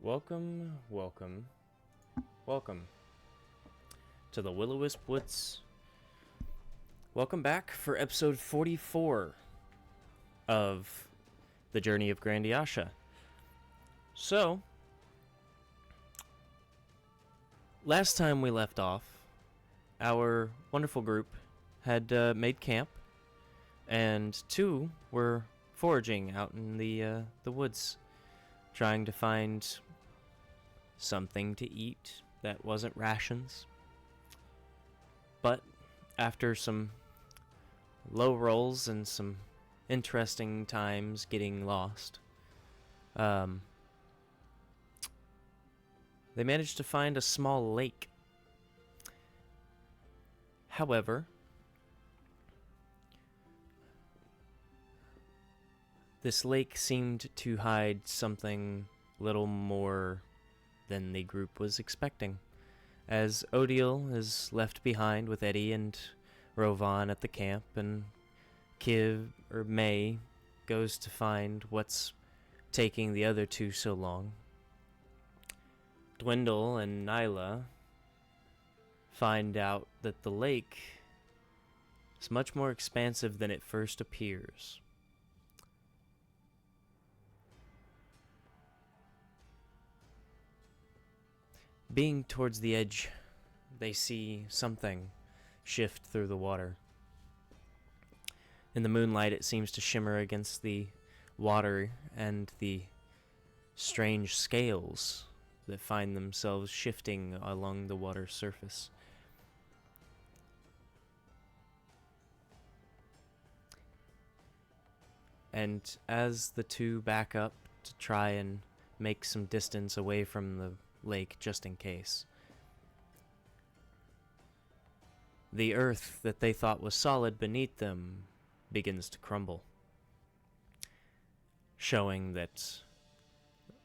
Welcome to the Will-O-Wisp Woods. Welcome back for episode 44 of the Journey of Grandiasha. So, last time we left off, our wonderful group had made camp, and two were foraging out in the woods, trying to find something to eat that wasn't rations. But after some low rolls and some interesting times getting lost, they managed to find a small lake. However, this lake seemed to hide something little more than the group was expecting, as Odile is left behind with Eddie and Rovan at the camp, and May goes to find what's taking the other two so long. Dwindle and Nyla find out that the lake is much more expansive than it first appears. Being towards the edge, they see something shift through the water. In the moonlight, it seems to shimmer against the water and the strange scales that find themselves shifting along the water's surface. And as the two back up to try and make some distance away from the lake just in case, the earth that they thought was solid beneath them begins to crumble, showing that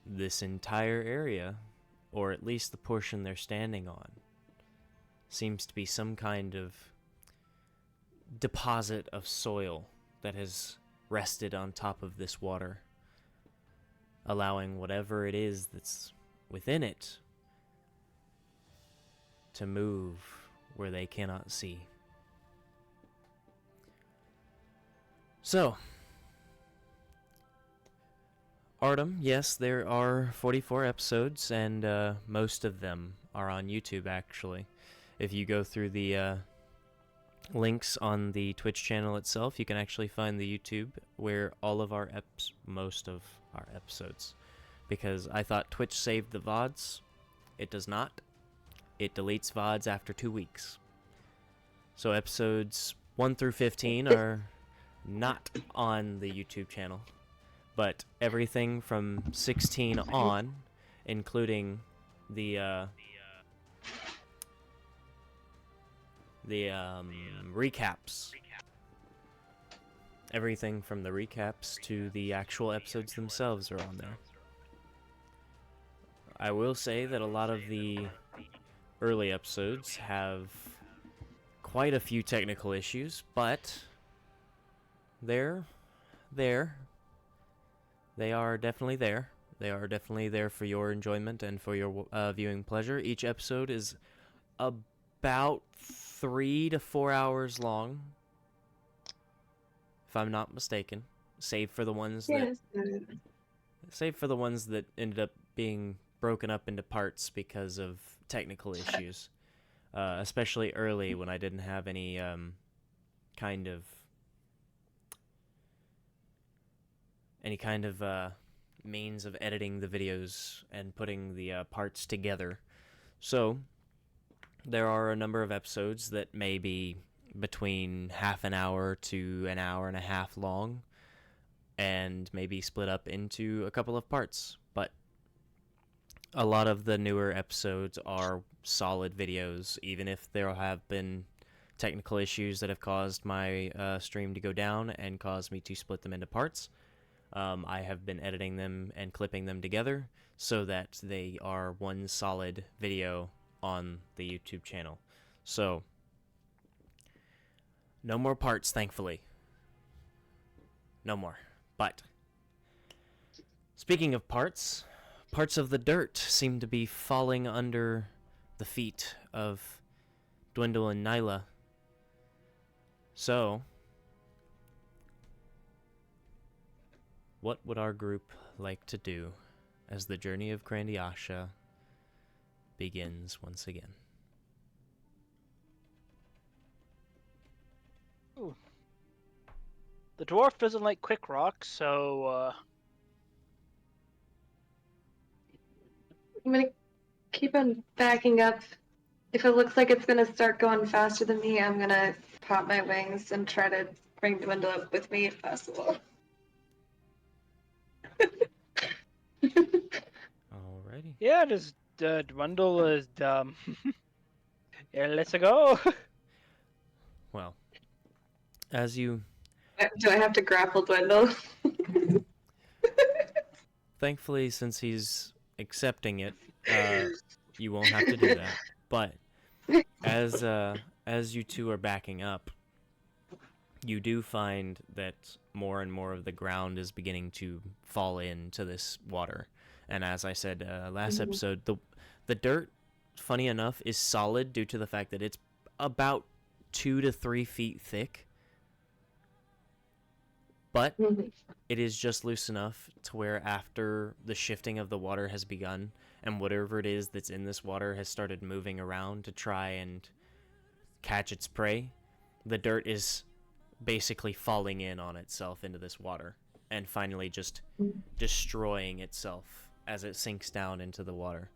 this entire area, or at least the portion they're standing on, seems to be some kind of deposit of soil that has rested on top of this water, allowing whatever it is that's within it to move where they cannot see. So, Artem, yes, there are 44 episodes, and most of them are on YouTube, actually. If you go through the links on the Twitch channel itself, you can actually find the YouTube where all of our most of our episodes. Because I thought Twitch saved the VODs. It does not. It deletes VODs after 2 weeks. So episodes 1 through 15 are not on the YouTube channel. But everything from 16 on, including the recaps. Everything from the recaps to the actual episodes themselves are on there. I will say that a lot of the early episodes have quite a few technical issues, but they're there. They are definitely there. They are definitely there for your enjoyment and for your viewing pleasure. Each episode is about 3 to 4 hours long, if I'm not mistaken, save for the ones that ended up being broken up into parts because of technical issues, especially early when I didn't have any kind of means of editing the videos and putting the parts together. So there are a number of episodes that may be between half an hour to an hour and a half long, and maybe split up into a couple of parts. But a lot of the newer episodes are solid videos, even if there have been technical issues that have caused my stream to go down and caused me to split them into parts. I have been editing them and clipping them together so that they are one solid video on the YouTube channel. So, no more parts, thankfully. No more. But, speaking of parts, parts of the dirt seem to be falling under the feet of Dwindle and Nyla. So, what would our group like to do as the journey of Grandiasha begins once again? Ooh. The dwarf doesn't like quick rocks, so I'm gonna keep on backing up. If it looks like it's gonna start going faster than me, I'm gonna pop my wings and try to bring Dwindle up with me if possible. Alrighty. yeah, just Dwindle is yeah, let's go. Well, as you... Do I have to grapple Dwindle? Thankfully, since he's accepting it, you won't have to do that. But as you two are backing up, you do find that more and more of the ground is beginning to fall into this water. And as I said last episode, the dirt, funny enough, is solid due to the fact that it's about 2 to 3 feet thick. But it is just loose enough to where after the shifting of the water has begun and whatever it is that's in this water has started moving around to try and catch its prey, the dirt is basically falling in on itself into this water and finally just destroying itself as it sinks down into the water.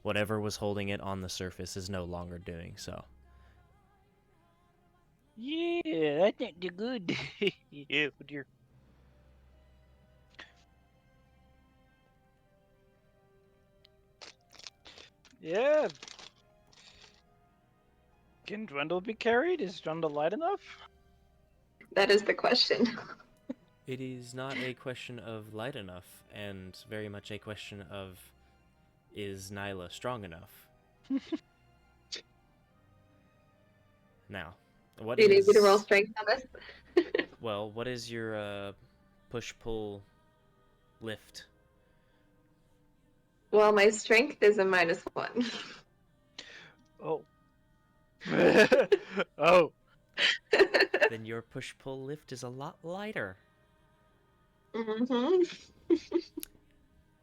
Whatever was holding it on the surface is no longer doing so. Yeah, that's not too good. Yeah, oh dear. Yeah. Can Dwindle be carried? Is Dwindle light enough? That is the question. It is not a question of light enough, and very much a question of, is Nyla strong enough? Now, what Do you need is... me to roll strength on this? Well, what is your push-pull lift? Well, my strength is a -1. Oh. Oh. Then your push-pull lift is a lot lighter.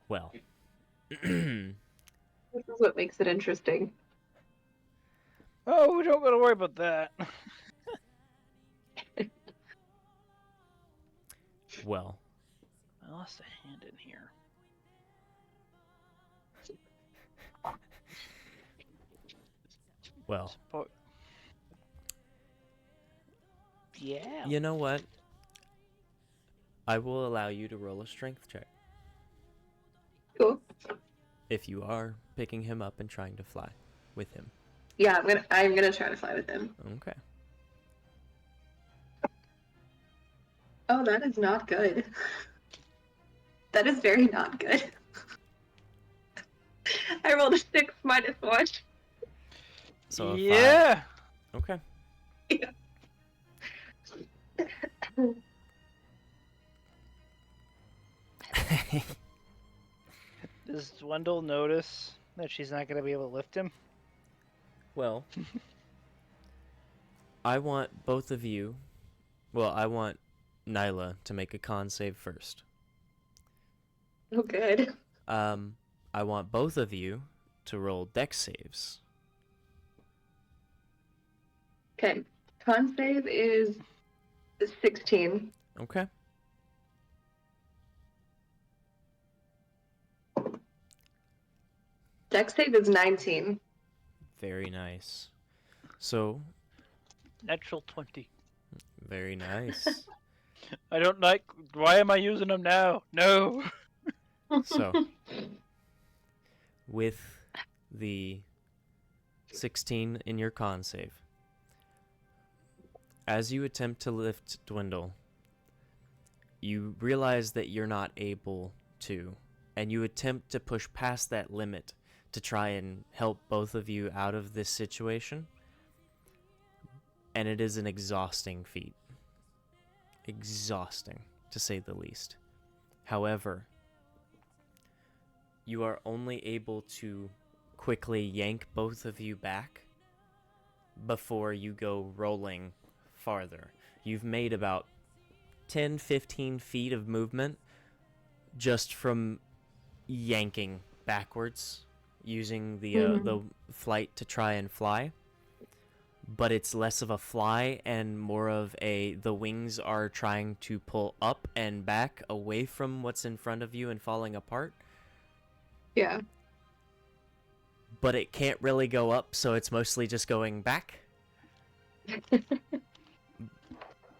Well. This is what makes it interesting. Oh, we don't gotta worry about that. Well. I lost a hand in here. Well. Yeah. You know what? I will allow you to roll a strength check. Cool. If you are picking him up and trying to fly with him. Yeah, I'm gonna try to fly with him. Okay. Oh, that is not good. That is very not good. I rolled a 6 -1. So a yeah. 5. Okay. Yeah. Does Dwindle notice that she's not gonna be able to lift him? Well, I want both of you... Well, I want Nyla to make a con save first. Oh, good. I want both of you to roll dex saves. Okay. Con save is 16. Okay. Dex save is 19. Very nice. So, Natural 20. very nice. I don't like. Why am I using them now? No. So, with the 16 in your con save, as you attempt to lift Dwindle, you realize that you're not able to, and you attempt to push past that limit to try and help both of you out of this situation, and it is an exhausting feat. Exhausting, to say the least. However, you are only able to quickly yank both of you back before you go rolling farther. You've made about 10-15 feet of movement just from yanking backwards using the flight to try and fly. But it's less of a fly and more of the wings are trying to pull up and back away from what's in front of you and falling apart. Yeah. But it can't really go up, so it's mostly just going back.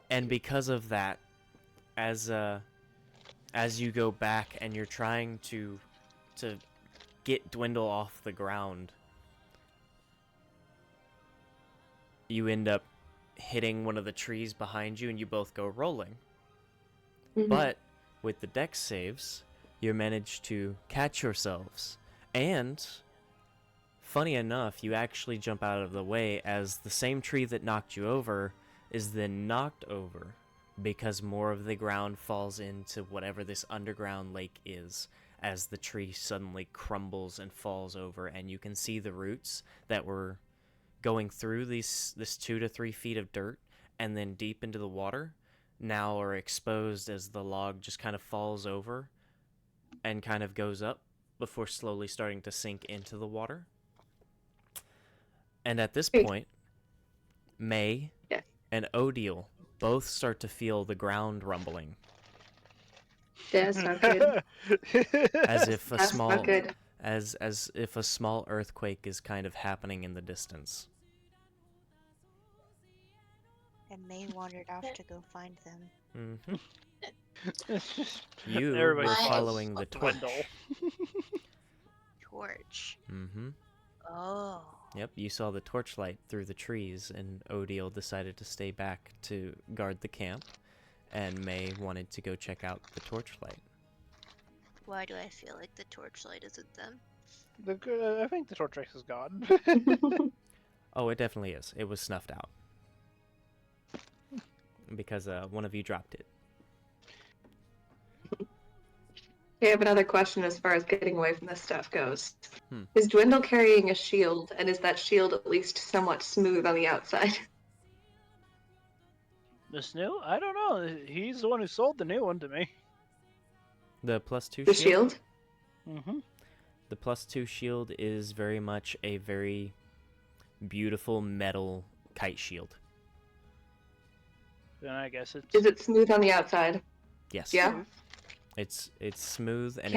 And because of that, as you go back and you're trying to get Dwindle off the ground, you end up hitting one of the trees behind you and you both go rolling. But with the dex saves, you manage to catch yourselves. And, funny enough, you actually jump out of the way as the same tree that knocked you over is then knocked over because more of the ground falls into whatever this underground lake is as the tree suddenly crumbles and falls over, and you can see the roots that were going through this 2 to 3 feet of dirt and then deep into the water now are exposed as the log just kind of falls over and kind of goes up before slowly starting to sink into the water. And at this point, May and Odile both start to feel the ground rumbling. Yeah, that's not good. As if a That's small not good. as if a small earthquake is kind of happening in the distance. And May wandered off to go find them. You Everybody were What? following the torch. Dwindle. Torch. Mm-hmm. Oh. Yep, you saw the torchlight through the trees, and Odile decided to stay back to guard the camp, and May wanted to go check out the torchlight. Why do I feel like the torchlight isn't them? I think the torch race is gone. Oh, it definitely is. It was snuffed out. Because one of you dropped it. I have another question as far as getting away from this stuff goes. Hmm. Is Dwindle carrying a shield, and is that shield at least somewhat smooth on the outside? This new? I don't know. He's the one who sold the new one to me. The +2 The shield? shield? Mm-hmm. The +2 shield is very much a very beautiful metal kite shield. Then I guess it's... Is it smooth on the outside? Yes. Yeah. It's smooth and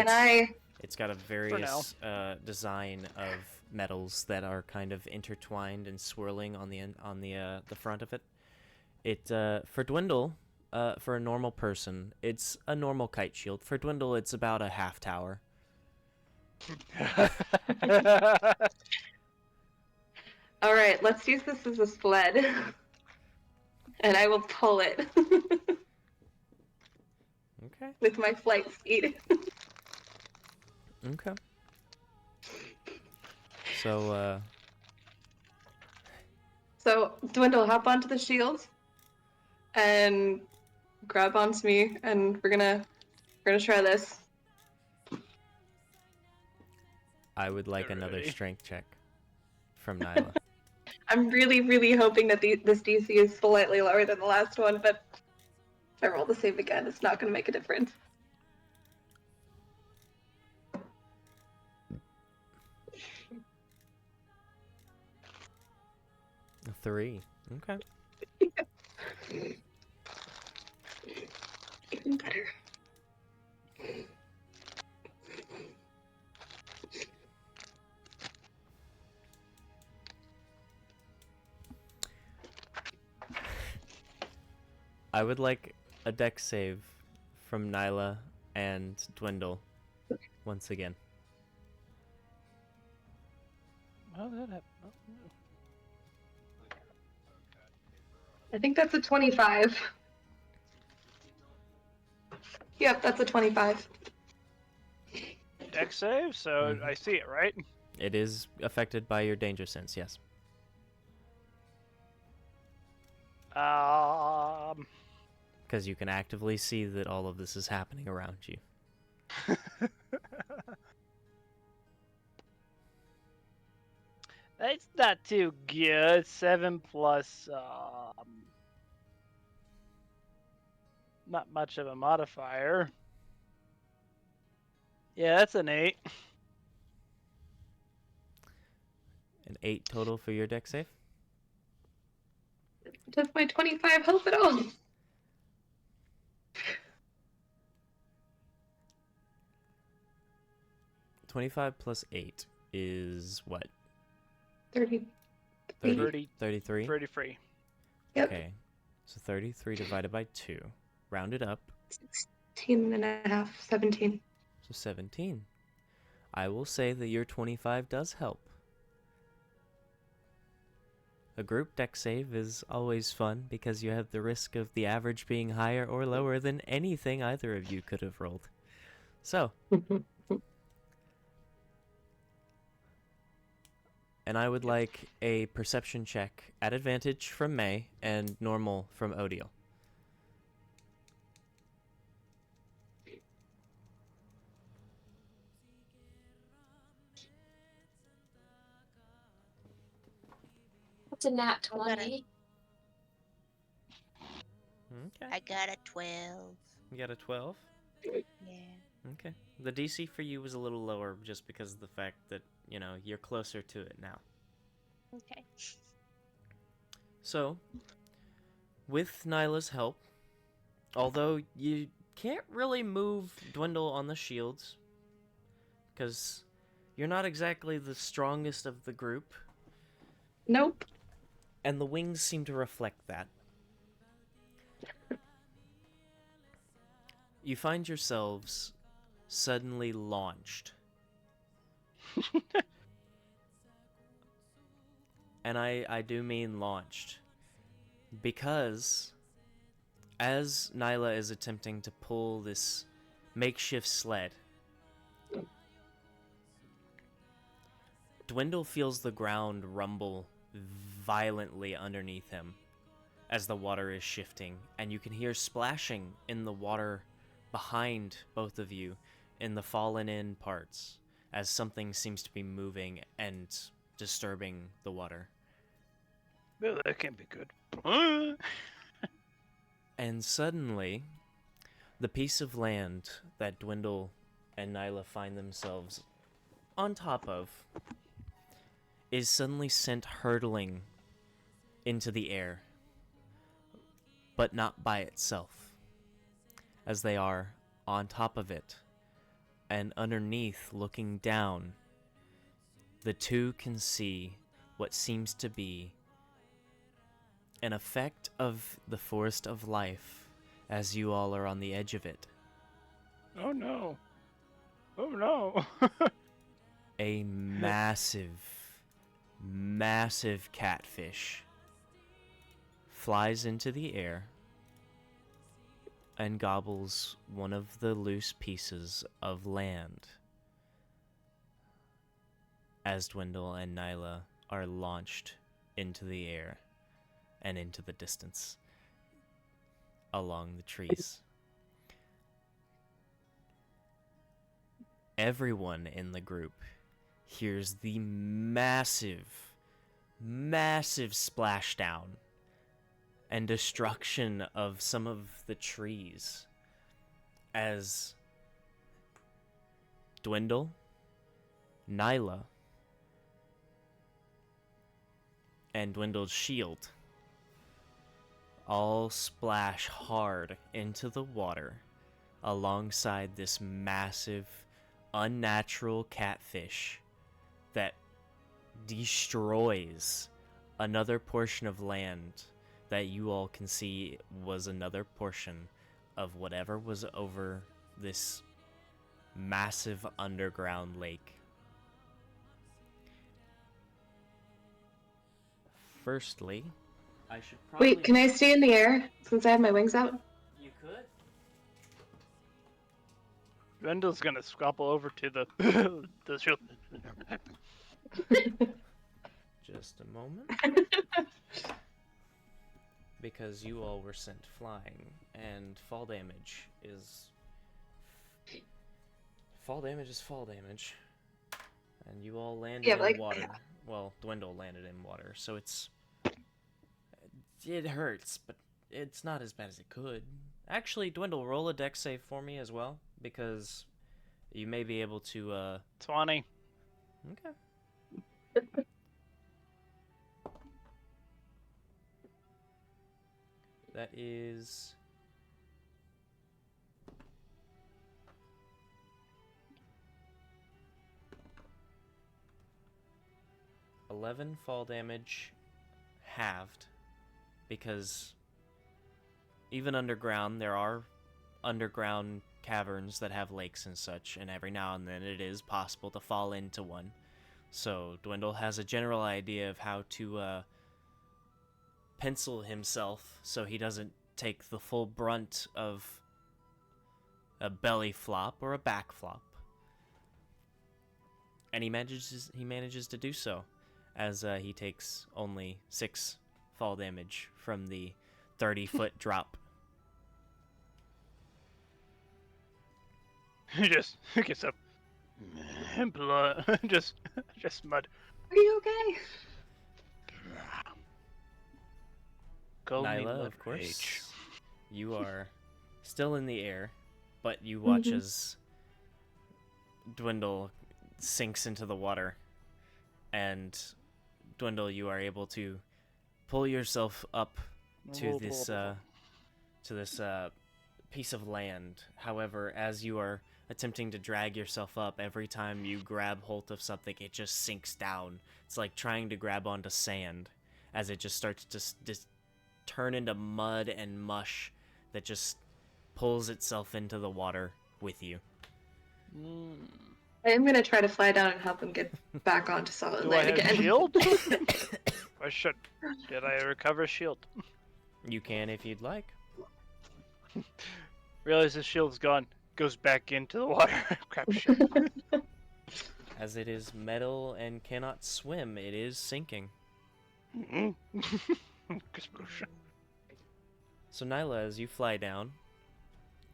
it's got a various design of metals that are kind of intertwined and swirling on the front of it. It for Dwindle, for a normal person, it's a normal kite shield. For Dwindle, it's about a half tower. All right, let's use this as a sled. And I will pull it Okay. with my flight speed. Okay. So, So, Dwindle, hop onto the shield and grab onto me, and we're gonna try this. I would like another Alrighty. strength check from Nyla. I'm really, really hoping that this DC is slightly lower than the last one, but if I roll the same again, it's not gonna make a difference. A 3. Okay. Even better. I would like a dex save from Nyla and Dwindle once again. How did that happen? Oh, I think that's a 25. Yep, that's a 25. Dex save, so Mhm. I see it, right? It is affected by your danger sense, yes. Because you can actively see that all of this is happening around you. It's not too good. 7 plus, not much of a modifier. Yeah, that's an 8. An 8 total for your deck save. Does my 25 help at all? 25 plus 8 is what? 30. 33? 33. Yep. Okay. So 33 divided by 2. Round it up. 16 and a half, 17. So 17. I will say that your 25 does help. A group deck save is always fun because you have the risk of the average being higher or lower than anything either of you could have rolled. So, and I would like a perception check at advantage from May and normal from Odiel. It's a nat I got 20. Okay. I got a 12. You got a 12? Yeah. Okay. The DC for you was a little lower just because of the fact that, you know, you're closer to it now. Okay. So, with Nyla's help, although you can't really move Dwindle on the shields, because you're not exactly the strongest of the group, Nope. and the wings seem to reflect that. You find yourselves suddenly launched. And I do mean launched. Because as Nyla is attempting to pull this makeshift sled, Dwindle feels the ground rumble violently underneath him as the water is shifting, and you can hear splashing in the water behind both of you in the fallen in parts as something seems to be moving and disturbing the water. Well, that can't be good. And suddenly, the piece of land that Dwindle and Nyla find themselves on top of is suddenly sent hurtling into the air, but not by itself, as they are on top of it, and underneath, looking down, the two can see what seems to be an effect of the forest of life as you all are on the edge of it. Oh no. Oh no. A massive, massive catfish flies into the air and gobbles one of the loose pieces of land as Dwindle and Nyla are launched into the air and into the distance along the trees. Everyone in the group hears the massive, massive splashdown and destruction of some of the trees as Dwindle, Nyla, and Dwindle's shield all splash hard into the water alongside this massive, unnatural catfish that destroys another portion of land that you all can see was another portion of whatever was over this massive underground lake. Firstly, I should probably... Wait, can I stay in the air since I have my wings out? You could. Rendell's gonna scrapple over to the the shield. Just a moment. Because you all were sent flying, and fall damage is fall damage. And you all landed Yeah, in like- water Well, Dwindle landed in water, so it hurts, but it's not as bad as it could. Actually, Dwindle, roll a dex save for me as well, because you may be able to, 20. Okay. That is... 11 fall damage, halved, because even underground, there are underground caverns that have lakes and such, and every now and then it is possible to fall into one. So Dwindle has a general idea of how to pencil himself so he doesn't take the full brunt of a belly flop or a back flop. And he manages to do so, as he takes only 6 fall damage from the 30-foot drop. He just gets up. Blood. just mud. Are you okay? Call me Nyla, Mud of course, Rage. you are still in the air, but you watch Mhm. as Dwindle sinks into the water, and Dwindle, you are able to pull yourself up to this piece of land. However, as you are attempting to drag yourself up, every time you grab hold of something, it just sinks down. It's like trying to grab onto sand, as it just starts to just turn into mud and mush that just pulls itself into the water with you. I am gonna try to fly down and help him get back onto solid Do I land have again. shield? I should. Did I recover shield? You can if you'd like. Realize the shield's gone. Goes back into the water. Crap shit. As it is metal and cannot swim, it is sinking. So Nyla, as you fly down,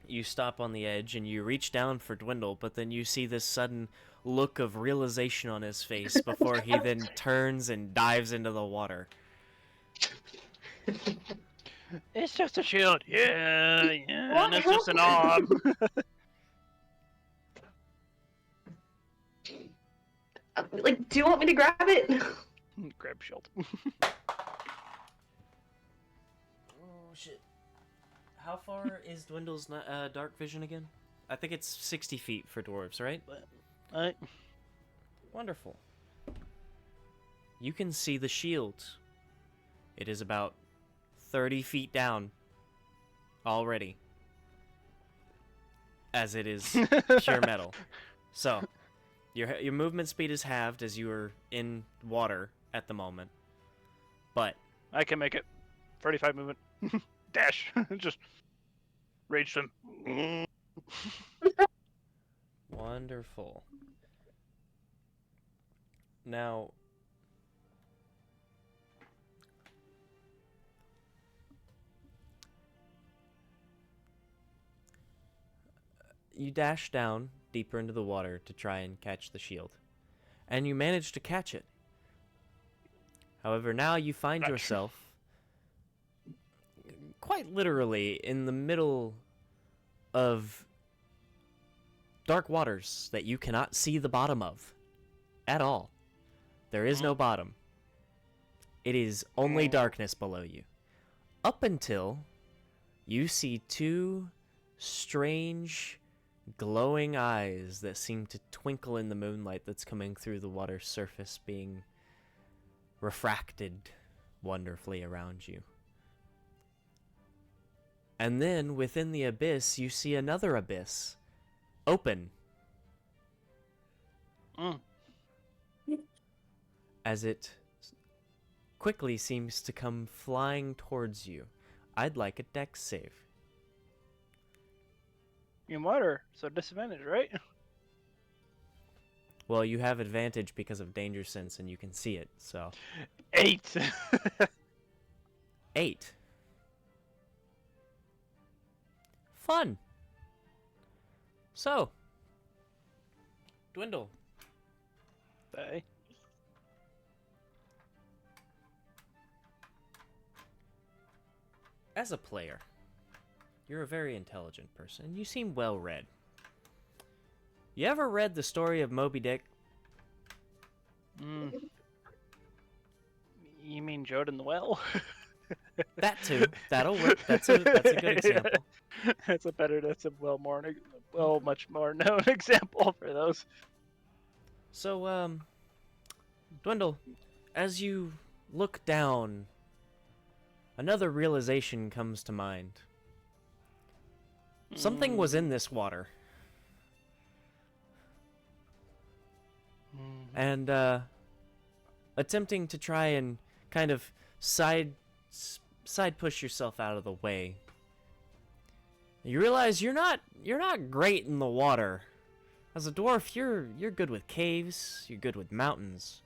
you stop on the edge and you reach down for Dwindle, but then you see this sudden look of realization on his face before he then turns and dives into the water. It's just a shield. Yeah, What? and it's just an arm. Like, do you want me to grab it? Grab shield. Oh shit. How far is Dwindle's dark vision again? I think it's 60 feet for dwarves, right? Wonderful. You can see the shield. It is about 30 feet down already, as it is pure metal. So, your movement speed is halved as you are in water at the moment. But I can make it. 35 movement. Dash. Just rage them. wonderful. Now, you dash down deeper into the water to try and catch the shield, and you manage to catch it. However, now you find Gotcha. yourself quite literally in the middle of dark waters that you cannot see the bottom of at all. There is no bottom. It is only darkness below you. Up until you see 2 strange glowing eyes that seem to twinkle in the moonlight that's coming through the water's surface, being refracted wonderfully around you. And then within the abyss, you see another abyss open, as it quickly seems to come flying towards you. I'd like a dex save. In water, so disadvantage, right? Well, you have advantage because of danger sense and you can see it, so 8. 8. Fun. So, Dwindle, Okay. as a player, you're a very intelligent person. You seem well read. You ever read the story of Moby Dick? You mean Jode in the Well? That too. That'll work. That's a good example. That's a much more known example for those. So, Dwindle, as you look down, another realization comes to mind. Something was in this water. And, attempting to try and kind of side push yourself out of the way. You realize you're not great in the water. As a dwarf, you're good with caves, you're good with mountains.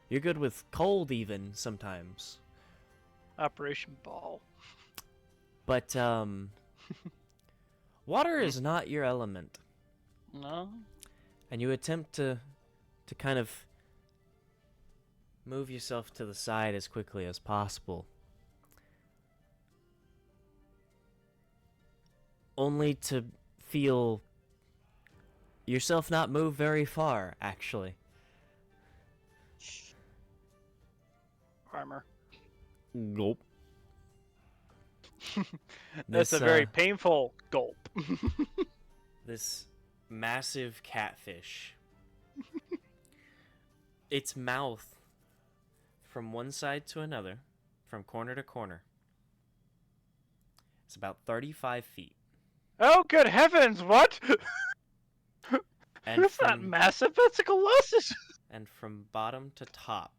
You're good with cold even sometimes. Operation Ball. But water is not your element. No. And you attempt to kind of move yourself to the side as quickly as possible. Only to feel yourself not move very far, actually. Armor. Gulp. That's a very painful gulp. This massive catfish. Its mouth, from one side to another, from corner to corner, it's about 35 feet. Oh, good heavens, what? And That's not massive, that's a colossus! And from bottom to top,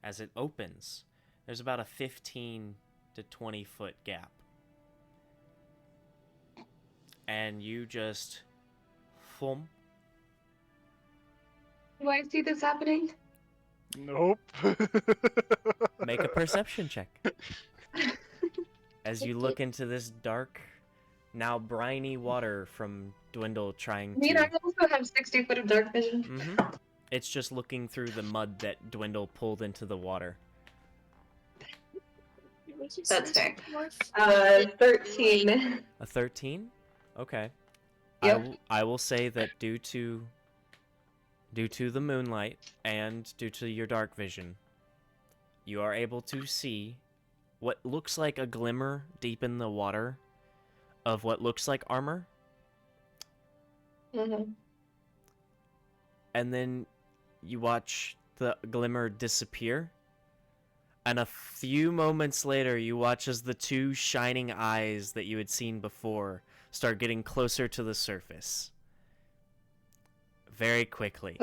as it opens, there's about a 15 to 20 foot gap. And you just... thump. Do I see this happening? Nope. Make a perception check. As you look into this dark, now briny water from Dwindle trying I mean, I to... also have 60 foot of dark vision. Mm-hmm. It's just looking through the mud that Dwindle pulled into the water. That's fair. 13. A 13? Okay. Yep. I will say that due to the moonlight and due to your dark vision, you are able to see what looks like a glimmer deep in the water of what looks like armor. Mm-hmm. And then you watch the glimmer disappear. And a few moments later, you watch as the two shining eyes that you had seen before start getting closer to the surface. Very quickly.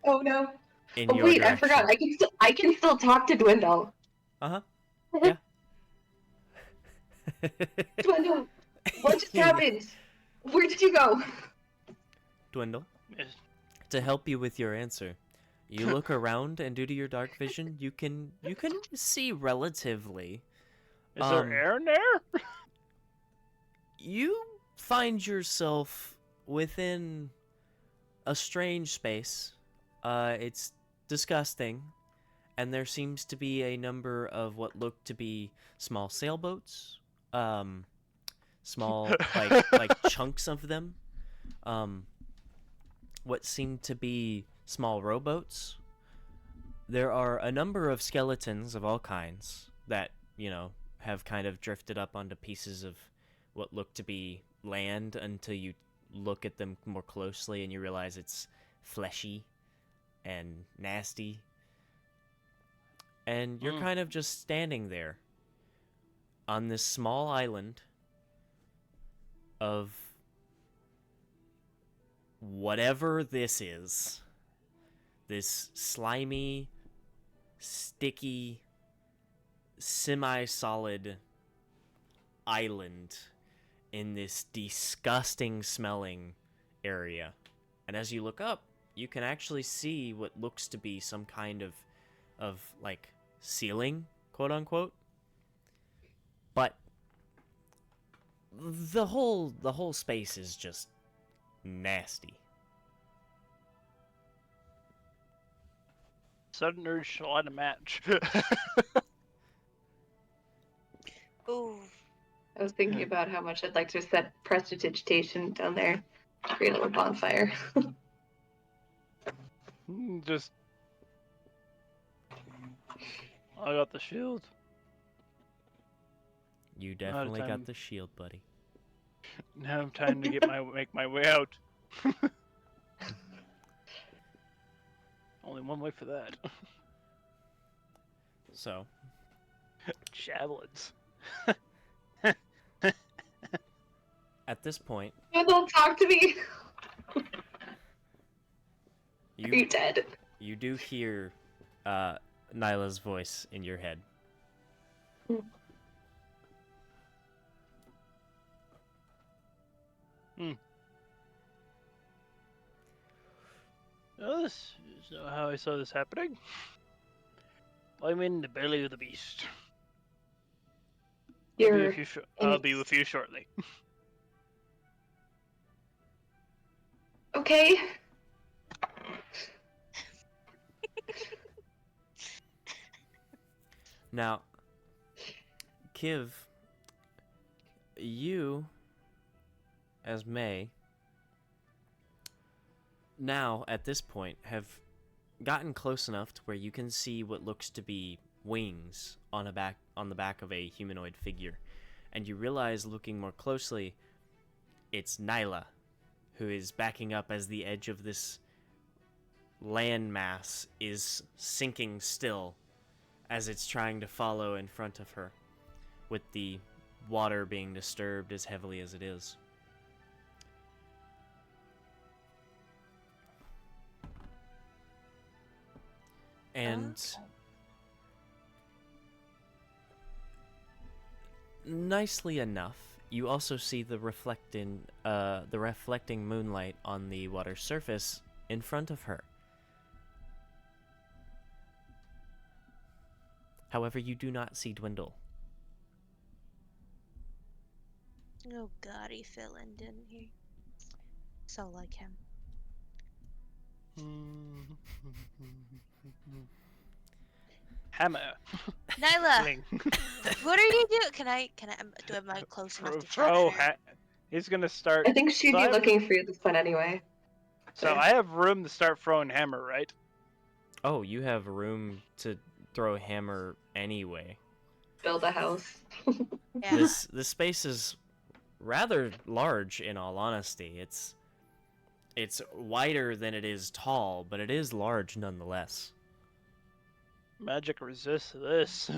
Oh no. In Oh your wait, direction. I forgot. I can still talk to Dwindle. Uh-huh. Yeah. Dwindle, what just happened? Where did you go? Dwindle, to help you with your answer, you look around, and due to your dark vision, you can see relatively. Is there air in there? You find yourself within a strange space. It's disgusting, and there seems to be a number of what look to be small sailboats, small like chunks of them, what seem to be small rowboats. There are a number of skeletons of all kinds that, have kind of drifted up onto pieces of what look to be land until you look at them more closely and you realize it's fleshy and nasty. And you're kind of just standing there on this small island of whatever this is. This slimy, sticky, semi-solid island in this disgusting smelling area. And as you look up, you can actually see what looks to be some kind of like ceiling, quote unquote. But the whole space is just nasty. Sudden urge to light a match. Ooh, I was thinking about how much I'd like to set prestidigitation down there, create a little bonfire. Just. I got the shield. You Out of definitely time. got the shield, buddy. Now time to make my way out. Only one way for that. So, Javelins. at this point, Don't talk to me. Are you you dead? you do hear Nyla's voice in your head. Oh, this is not how I saw this happening. I'm in the belly of the beast. You're I'll be with you shortly. okay. Now, Kiv, you, as May, now at this point have gotten close enough to where you can see what looks to be wings on the back of a humanoid figure, and you realize, looking more closely, it's Nyla, who is backing up as the edge of this landmass is sinking still as it's trying to follow in front of her, with the water being disturbed as heavily as it is. And nicely enough, you also see the reflecting moonlight on the water surface in front of her. However, you do not see Dwindle. Oh god, he fell in, didn't he? So like him. Hammer. Nyla! Fling. What are you doing? Can I, am I close enough to chat Throw at her? He's gonna start. I think she'd So be I have- looking for you at this point anyway. So I have room to start throwing hammer, right? Oh, you have room to throw a hammer anyway. Build a house. Yeah. This space is rather large, in all honesty. It's wider than it is tall, but it is large nonetheless. Magic resists this.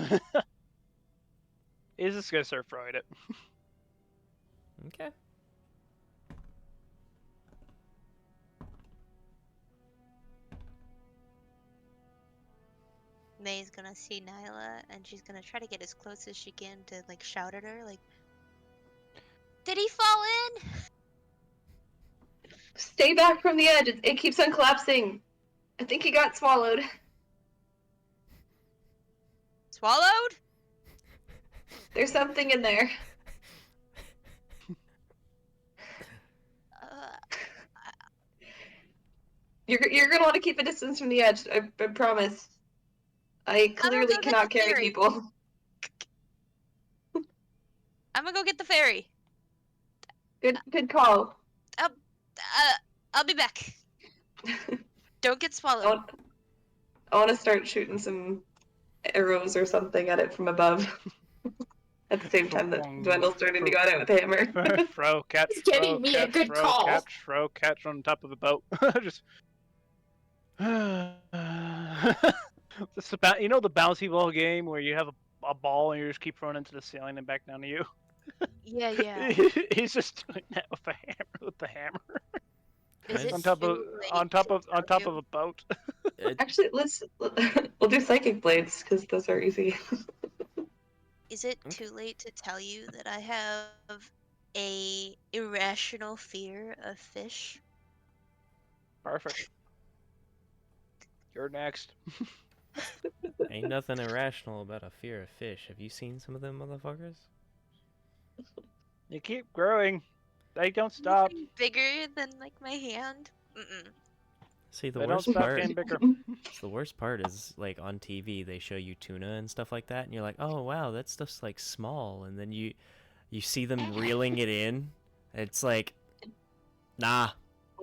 He's just gonna start throwing it. Okay. May's gonna see Nyla and she's gonna try to get as close as she can to like shout at her like, did he fall in? Stay back from the edge. It keeps on collapsing. I think he got swallowed. Swallowed? There's something in there. You're gonna want to keep a distance from the edge. I promise. I clearly go get cannot the carry fairy. people. I'm gonna go get the fairy. Good call. I'll be back. Don't get swallowed. I want to start shooting some arrows or something at it from above. At the same time that Dwindle's starting to go at it with a hammer. Throw, catch, It's getting throw, me a catch, good throw, call. catch, throw, catch on top of a boat. Just. It's about, you know, the bouncy ball game where you have a ball and you just keep throwing into the ceiling and back down to you. Yeah. He's just doing that with a hammer. With the hammer Is it on top of too late on top to of on tell top you? of a boat. Actually, we'll do psychic blades because those are easy. Is it too late to tell you that I have a irrational fear of fish? Perfect. You're next. Ain't nothing irrational about a fear of fish. Have you seen some of them motherfuckers? You keep growing. They don't stop. Anything bigger than like my hand? Mm-mm. See, the They don't worst stop part. getting bigger. The worst part is, like, on TV they show you tuna and stuff like that, and you're like, oh wow, that stuff's like small, and then you You see them reeling it in. It's like, nah,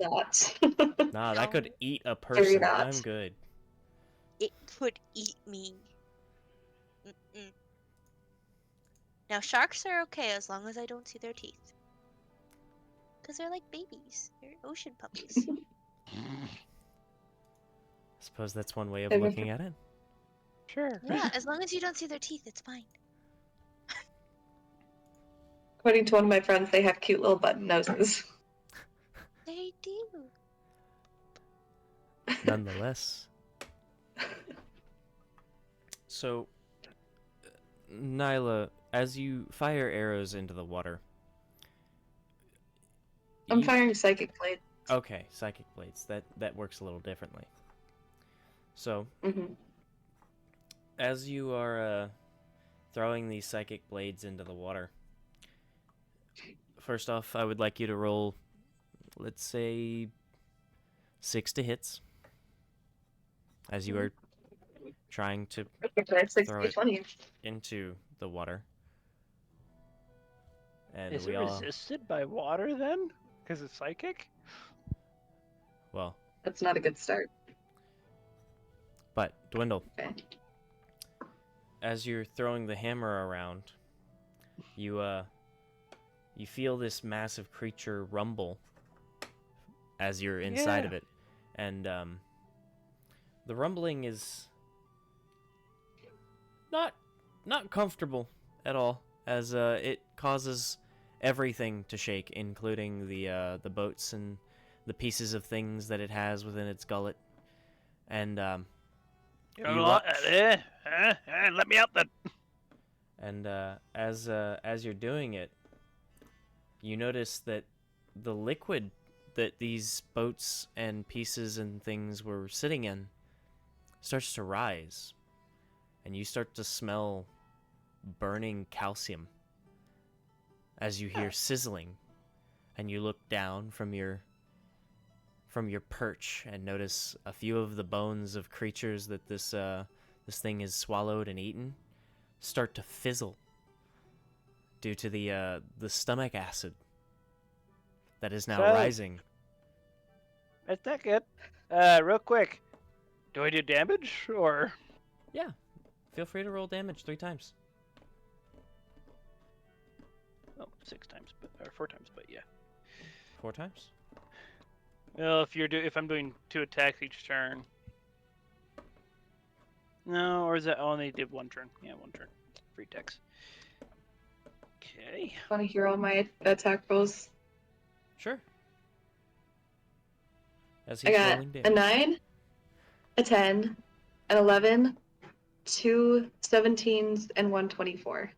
Not. nah, that could No. eat a Very person. not. I'm good. It could eat me. Mm-mm. Now, sharks are okay as long as I don't see their teeth. Because they're like babies. They're ocean puppies. Suppose that's one way of I've looking at it. Sure. Yeah, as long as you don't see their teeth, it's fine. According to one of my friends, they have cute little button noses. They do. Nonetheless. So, Nyla, as you fire arrows into the water, I'm you- firing psychic blade. Okay, psychic blades. That works a little differently. So, Mm-hmm. as you are throwing these psychic blades into the water, first off, I would like you to roll, let's say, 6 to hits, as you are trying to Okay, 60, throw it 20. into the water. And Is we it all, resisted by water then? Because it's psychic? well, That's not a good start. but Dwindle, Okay. as you're throwing the hammer around, you feel this massive creature rumble as you're inside of Yeah. it, and the rumbling is not comfortable at all, as it causes everything to shake, including the boats and the pieces of things that it has within its gullet, and You know You what? watch. Let me out then. And as you're doing it, you notice that the liquid that these boats and pieces and things were sitting in starts to rise, and you start to smell burning calcium as you hear sizzling, and you look down from your perch and notice a few of the bones of creatures that this thing has swallowed and eaten start to fizzle due to the stomach acid that is now So- rising. That's not good. Real quick. Do I do damage or? Yeah, feel free to roll damage 3 times. Oh, 6 times, or 4 times, but yeah. 4 times. Well, if I'm doing 2 attacks each turn. No, or is that only did 1 turn? Yeah, 1 turn. 3 attacks. Okay. Want to hear all my attack rolls? Sure. As I he's got rolling a damage. 9, a 10, an 11, 2 17s, and 1 24.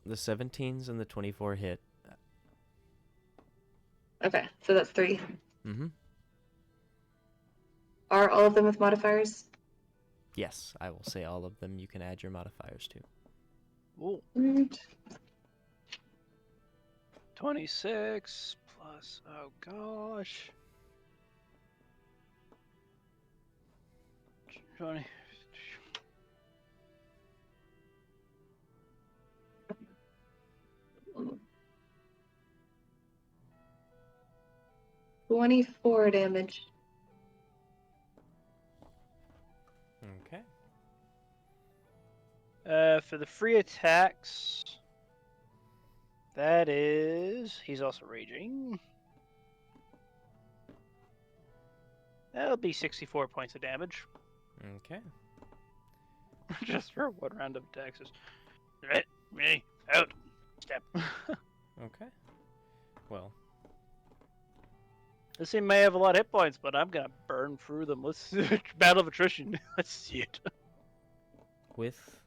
The 17s and the 24 hit. Okay, so that's 3. Mm-hmm. Are all of them with modifiers? Yes, I will say all of them. You can add your modifiers to. Ooh. Mm, 26 plus. Oh gosh. 20. 24 damage. Okay. For the free attacks, that is. He's also raging. That'll be 64 points of damage. Okay. Just for 1 round of attacks. Let me out. Step. Okay. Well, This thing may have a lot of hit points, but I'm gonna burn through them. Let's battle of attrition. Let's see it. with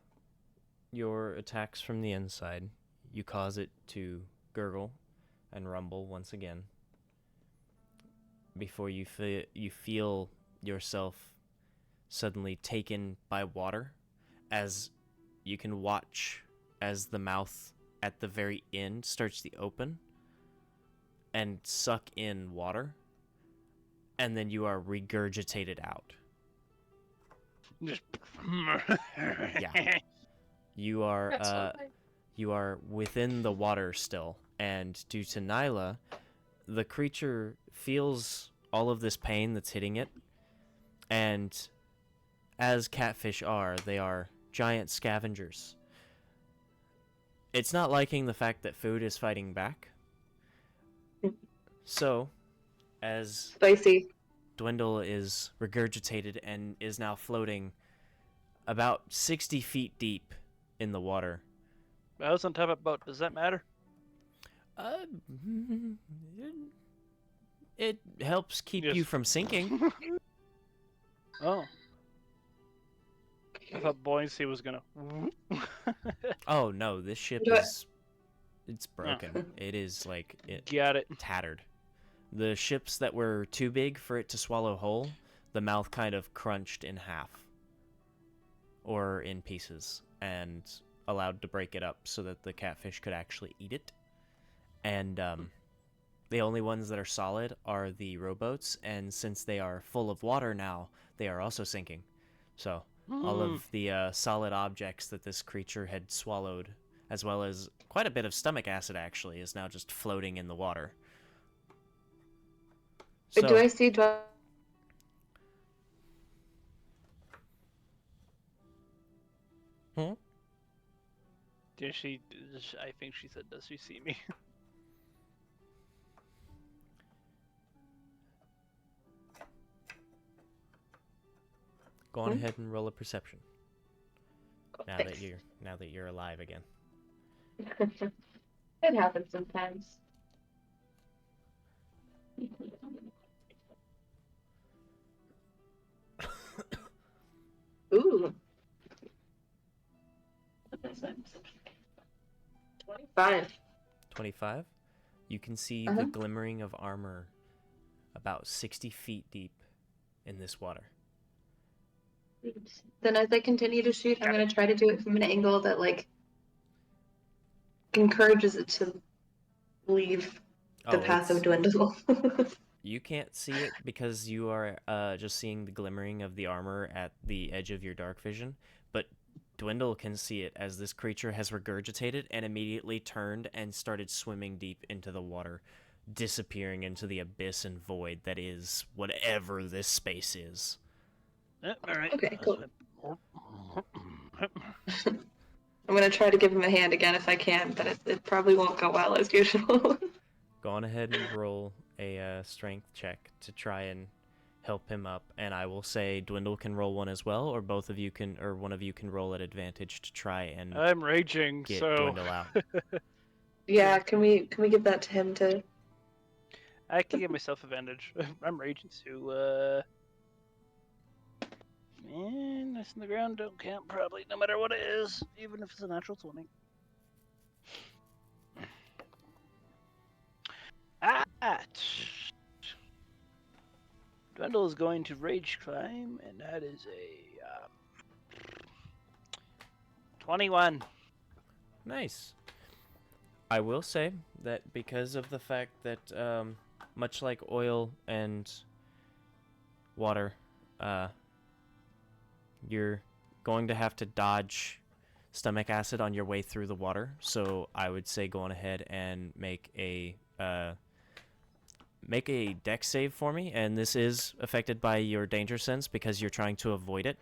your attacks from the inside, you cause it to gurgle and rumble once again before you feel yourself suddenly taken by water, as you can watch as the mouth at the very end starts to open and suck in water, and then you are regurgitated out. Just. Yeah. You are That's lovely. you are within the water still, and due to Nyla, the creature feels all of this pain that's hitting it, and as catfish are, they are giant scavengers. It's not liking the fact that food is fighting back. So, as Spicy. Dwindle is regurgitated and is now floating about 60 feet deep in the water. I was on top of a boat. Does that matter? Uh, it helps keep Yes. you from sinking. Oh. I thought buoyancy was gonna. Oh no, this ship Do I- it's broken. It is like Got it. tattered. The ships that were too big for it to swallow whole, the mouth kind of crunched in half or in pieces and allowed to break it up so that the catfish could actually eat it. And the only ones that are solid are the rowboats, and since they are full of water now, they are also sinking. So all of the solid objects that this creature had swallowed, as well as quite a bit of stomach acid actually, is now just floating in the water. But do I see Dwindle? Did she? I think she said, "Does she see me?" Go on ahead and roll a perception. Now Thanks. that you're alive again. It happens sometimes. Ooh. 25. 25. You can see Uh-huh. the glimmering of armor about 60 feet deep in this water. Then as I continue to shoot, I'm going to try to do it from an angle that, like, encourages it to leave the path of Dwindle. You can't see it because you are just seeing the glimmering of the armor at the edge of your dark vision, but Dwindle can see it as this creature has regurgitated and immediately turned and started swimming deep into the water, disappearing into the abyss and void that is whatever this space is. All right. Okay, cool. I'm going to try to give him a hand again if I can, but it probably won't go well as usual. Go on ahead and roll a strength check to try and help him up, and I will say Dwindle can roll one as well, or both of you can, or one of you can roll at advantage to try and I'm raging, get so Dwindle out. Yeah, can we give that to him too? I can give myself advantage. I'm raging, so man, this in the ground don't count probably, no matter what it is, even if it's a natural 20. Dwindle is going to rage climb, and that is a 21. Nice. I will say that because of the fact that, much like oil and water, you're going to have to dodge stomach acid on your way through the water. So I would say go on ahead and make a dex save for me. And this is affected by your danger sense because you're trying to avoid it.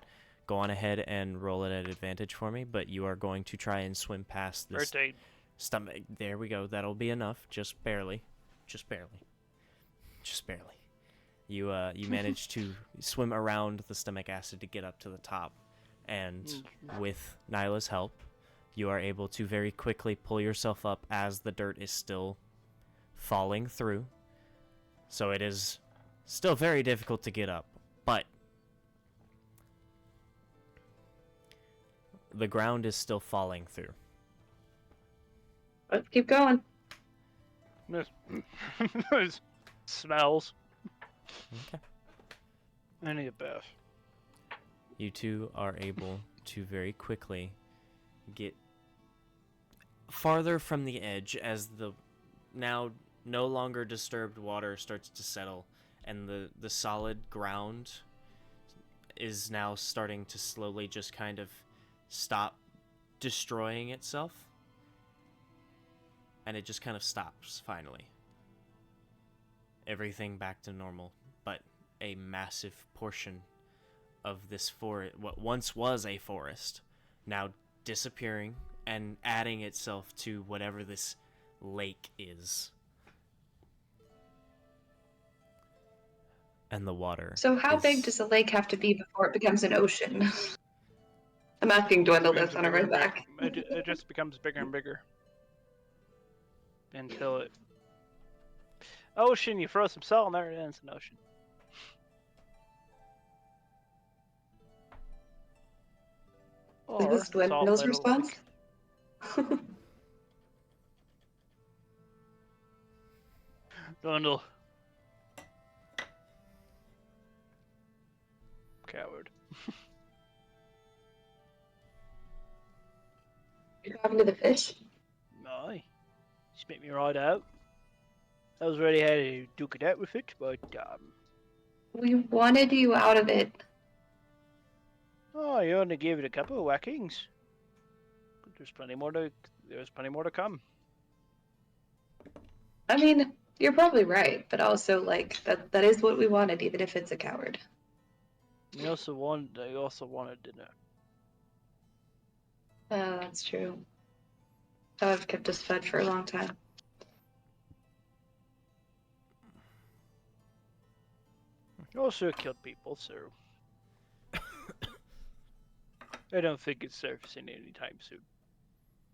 Go on ahead and roll it at advantage for me, but you are going to try and swim past this Birthday. stomach. There we go. That'll be enough. Just barely. Just barely. Just barely. You managed to swim around the stomach acid to get up to the top, and with Nyla's help, you are able to very quickly pull yourself up as the dirt is still falling through. So it is still very difficult to get up, but the ground is still falling through. Let's keep going. It smells. Okay. I need a bath. You two are able to very quickly get farther from the edge as the now no longer disturbed water starts to settle, and the solid ground is now starting to slowly just kind of stop destroying itself. and it just kind of stops finally. Everything back to normal, but a massive portion of this forest, what once was a forest, now disappearing and adding itself to whatever this lake is. And the water. So how big is- does a lake have to be before it becomes an ocean? I'm asking Dwindle Becomes this on her bigger way and back. it just becomes bigger and bigger until it. Ocean, you throw some salt in there, and it's an ocean. Is this Or salt Dwindle's little response? lake. Dwindle. Coward. You're talking to the fish? Aye. Just make me ride out. I was ready to duke it out with it, but We wanted you out of it. oh, you only gave it a couple of whackings. There's plenty more to come. I mean, you're probably right, but also like that is what we wanted, even if it's a coward. I also wanted dinner. That's true. That would have kept us fed for a long time. You also killed people, so I don't think it's surfacing anytime soon.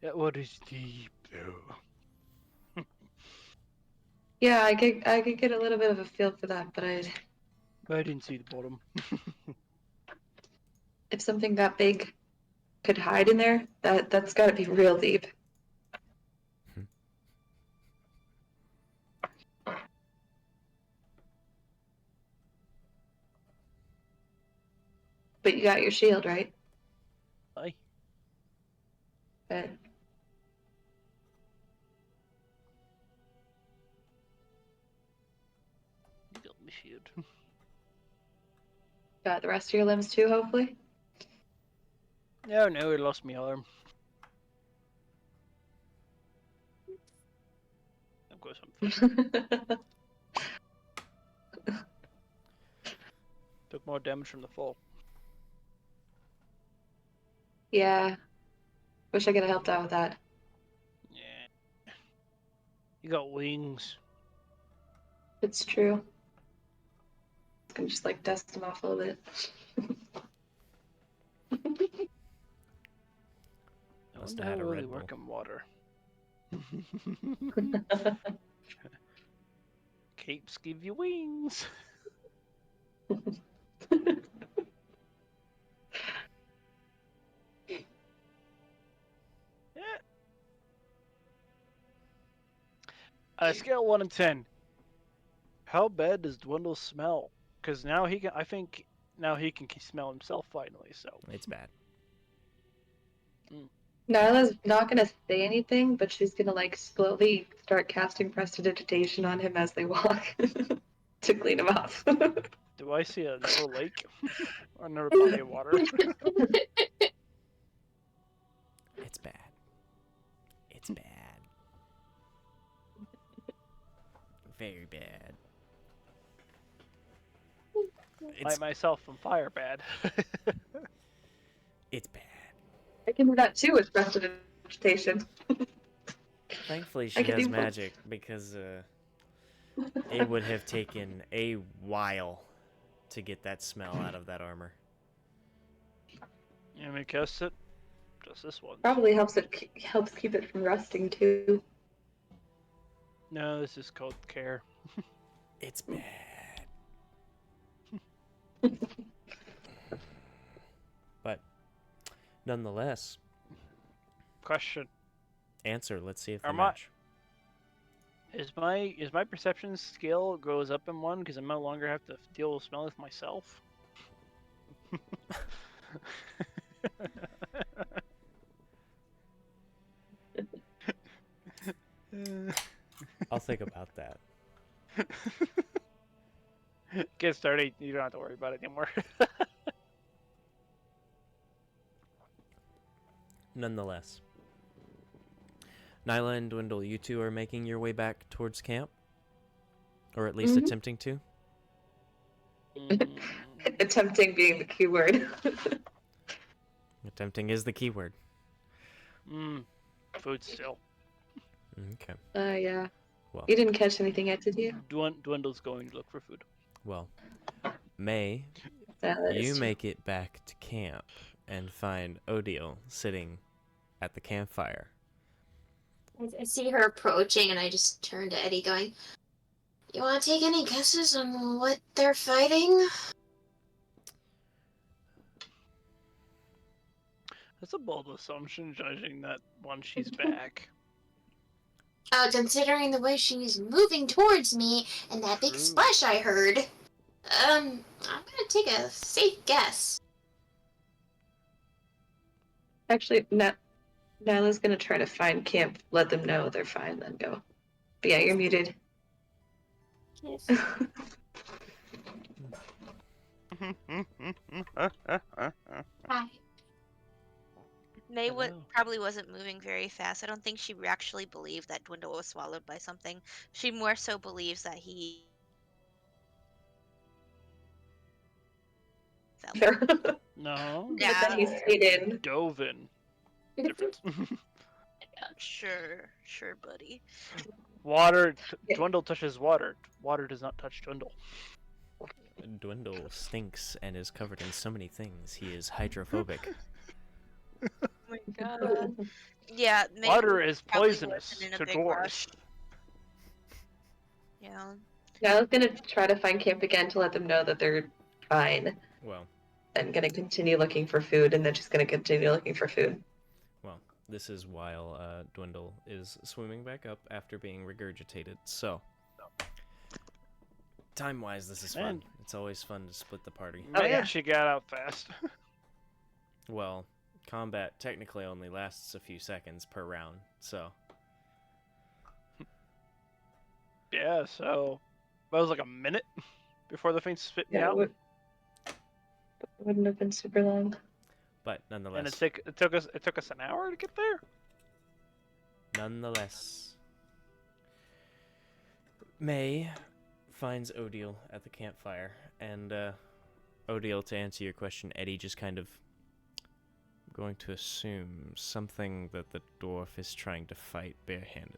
That water is deep, though. Yeah, I could get a little bit of a feel for that, but I didn't see the bottom. if something that big could hide in there, that's got to be real deep. But you got your shield, right? Aye. But You got my shield. got the rest of your limbs too, hopefully. No, I lost my arm. Of course I'm took more damage from the fall. Yeah. Wish I could have helped out with that. Yeah. You got wings. It's true. I can just like dust them off a little bit. I Must wonder have how had a well Red they work Bull. in water. Capes give you wings. Yeah. Scale 1 and 10. How bad does Dwindle smell? Because now he can. I think now he can smell himself finally. So It's bad. Nyla's not gonna say anything, but she's gonna like slowly start casting prestidigitation on him as they walk to clean him off. do I see another lake or another body of water? It's bad. It's bad. Very bad. Light myself on fire, bad. It's bad. I can do that too with prestidigitation. Thankfully, I she can has do both. magic because it would have taken a while to get that smell out of that armor. You want me to cast it? Just this one. Probably helps keep it from rusting too. No, this is called care. It's bad. But nonetheless, Question: answer. Let's see if they Are my- match. Is my perception skill goes up in one because I no longer have to deal with smell with myself? I'll think about that. Get started. You don't have to worry about it anymore. Nonetheless, Nyla and Dwindle, you two are making your way back towards camp? Or at least Mhm. attempting to? Attempting being the key word. Attempting is the keyword. Food still. Okay. Yeah. Well, You didn't catch anything yet, did you? Dwindle's going to look for food. well. May, That you is true. make it back to camp and find Odile sitting at the campfire. I see her approaching, and I just turn to Eddie, going, "You want to take any guesses on what they're fighting?" That's a bold assumption, judging that once she's back. Considering the way she's moving towards me and that big True. splash I heard, I'm gonna take a safe guess. Actually, Nyla's gonna try to find camp, let them know they're fine, then go. But yeah, you're muted. Yes. Hi. May I know. probably wasn't moving very fast. I don't think she actually believed that Dwindle was swallowed by something. She more so believes that he fell. Fair. No. But then he stayed in. Dove in. Difference. Sure, buddy. Water. Yeah. Dwindle touches water. Water does not touch Dwindle. Dwindle stinks and is covered in so many things. He is hydrophobic. Oh my god. Yeah, May Water is probably poisonous wasn't in a to big dwarves. rush. Yeah. Nyla's gonna try to find camp again to let them know that they're fine. Well, And gonna continue looking for food, and then she's gonna continue looking for food. this is while Dwindle is swimming back up after being regurgitated. So, time-wise, this is fun. Man. It's always fun to split the party. Oh, Man, yeah. she got out fast. Well, combat technically only lasts a few seconds per round, so... Yeah, so that was like a minute before the thing spit me Yeah, out. wouldn't have been super long. But And nonetheless, it took us an hour to get there. May finds Odile at the campfire, and Odile, to answer your question, Eddie just kind of going to assume something that the dwarf is trying to fight barehanded.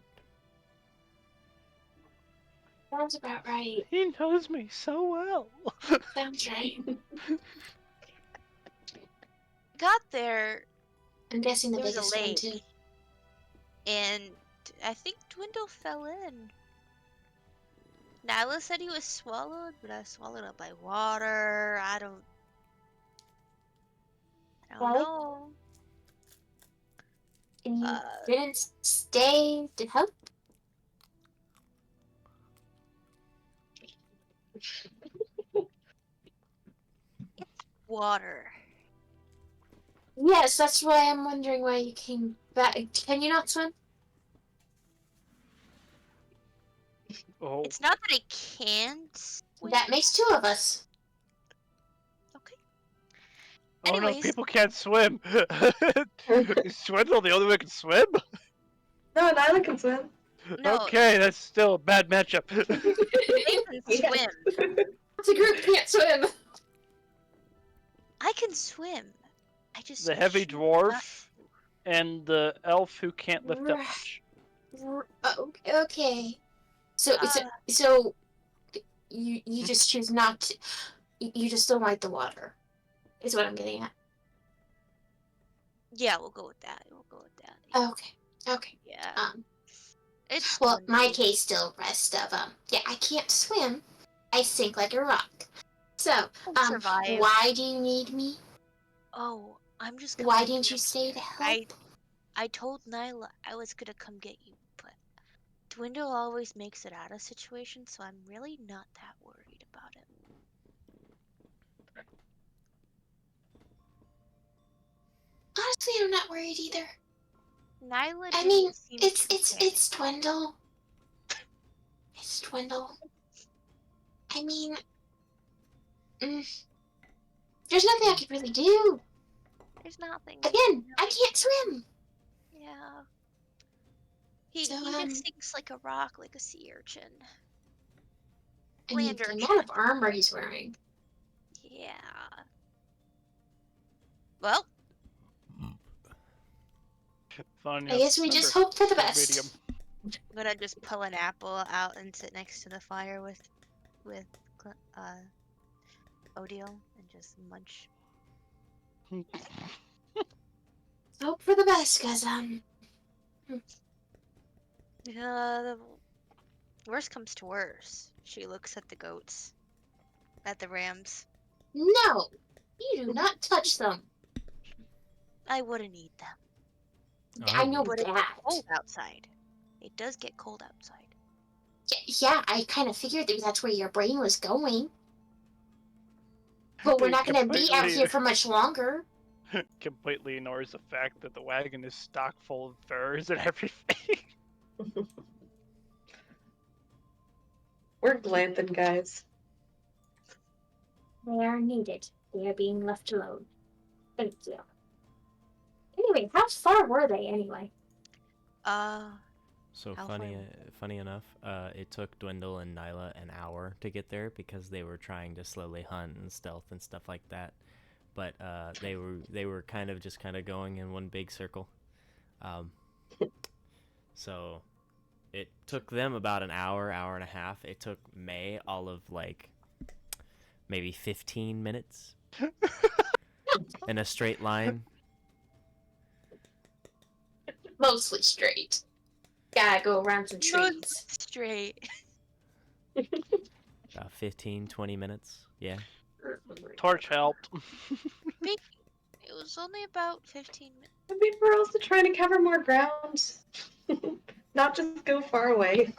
Sounds about right. He knows me so well. Sounds right. Got there, I'm guessing the there was biggest a one, lake, too. and I think Dwindle fell in. Nyla said he was swallowed, but I was swallowed up by water. I don't Well, know. And you Uh, didn't stay to help? Water. Yes, that's why I'm wondering why you came back. Can you not swim? Oh, It's not that I can't swim. That makes two of us. Okay. oh no, Anyways. people can't swim. Is Dwindle the only one who can swim? No, Nyla can swim. No, Okay, that's still a bad matchup. they can Yeah. swim. The group can't swim. I can swim. I just The heavy choose not- dwarf and the elf who can't lift up Right. much. Okay. So you just choose not to. You just don't like the water. Is what I'm getting at. Yeah, we'll go with that. Okay. Okay. Yeah. It's Well, fun my to- case still rests of yeah, I can't swim. I sink like a rock. So, I'll survive. why do you need me? Oh, I'm just. Why coming didn't to you get stay you. to help? I told Nyla I was gonna come get you, but Dwindle always makes it out of situations, so I'm really not that worried about it. Honestly, I'm not worried either. Nyla. I mean, didn't seem it's too it's panicked. it's Dwindle. It's Dwindle. I mean, there's nothing I could really do. There's nothing. Again, I can't swim. Yeah. He So, just sinks like a rock, like a sea urchin. I mean, Land the urchin. amount of armor he's wearing. Yeah. Well, Fun I guess we just hope for the best. I'm gonna just pull an apple out and sit next to the fire with Odile and just munch. Hope for the best, cause The worst comes to worst. She looks at the goats, at the rams. no, you do not touch them. I wouldn't eat them. I know But it's that. cold outside. It does get cold outside. Yeah, I kind of figured that's where your brain was going. But we're not gonna be out here for much longer. Completely ignores the fact that the wagon is stock full of furs and everything. We're glamping, guys. They are needed. They are being left alone. Thank you. Anyway, how far were they anyway? So How funny enough, it took Dwindle and Nyla an hour to get there because they were trying to slowly hunt and stealth and stuff like that. But they were kind of going in one big circle. So it took them about an hour and a half. It took May all of like maybe 15 minutes in a straight line. Mostly straight. Gotta go around some trees. Straight. About 15, 20 minutes. Yeah. Torch helped. It was only about 15 minutes. I mean, we're also trying to cover more ground. Not just go far away.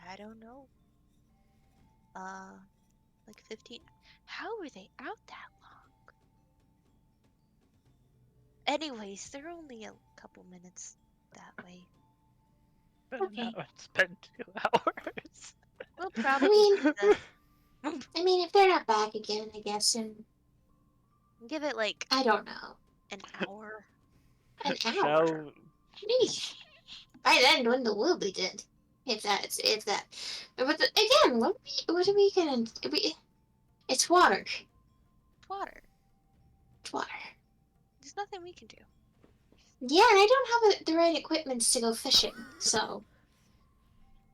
I don't know. Like 15. How were they out that long? Anyways, they're only a couple minutes that way. Okay. It's been 2 hours. We'll probably I mean, if they're not back again, I guess, and give it like I don't know. an hour. An hour. Shall... Jeez. By then, Dwindle will be dead. If that. But again, what are we gonna? It's water. Water. It's water. There's nothing we can do. Yeah, and I don't have the right equipments to go fishing, so.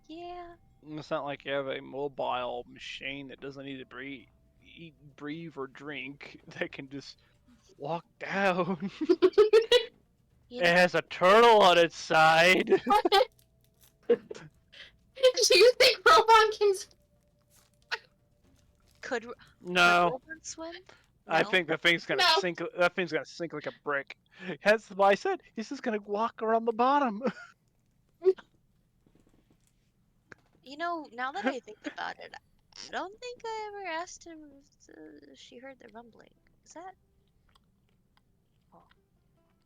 Yeah. It's not like you have a mobile machine that doesn't need to breathe or drink that can just walk down. You It know, has a turtle on its side. Do you think Robon can? could No, Robin swim? I No? think the thing's gonna No. sink. That thing's gonna sink like a brick. That's why I said he's just gonna walk around the bottom. You know, now that I think about it, I don't think I ever asked him if she heard the rumbling. Is that? Oh.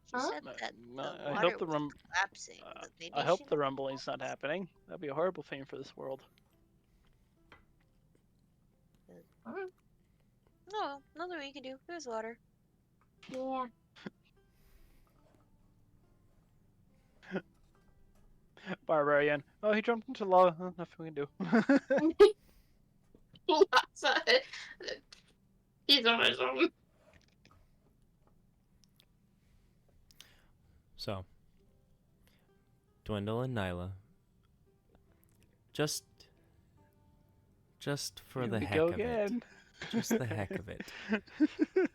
She Huh? said that No, the I water hope the was collapsing. But maybe I hope she the rumbling's not happening. That'd be a horrible thing for this world. No, nothing we can do. There's water. Yeah. Barbarian. Oh, he jumped into lava. Huh, nothing we can do. He's on his own. So, Dwindle and Nyla, just for Here the we heck go of it, again. just the heck of it,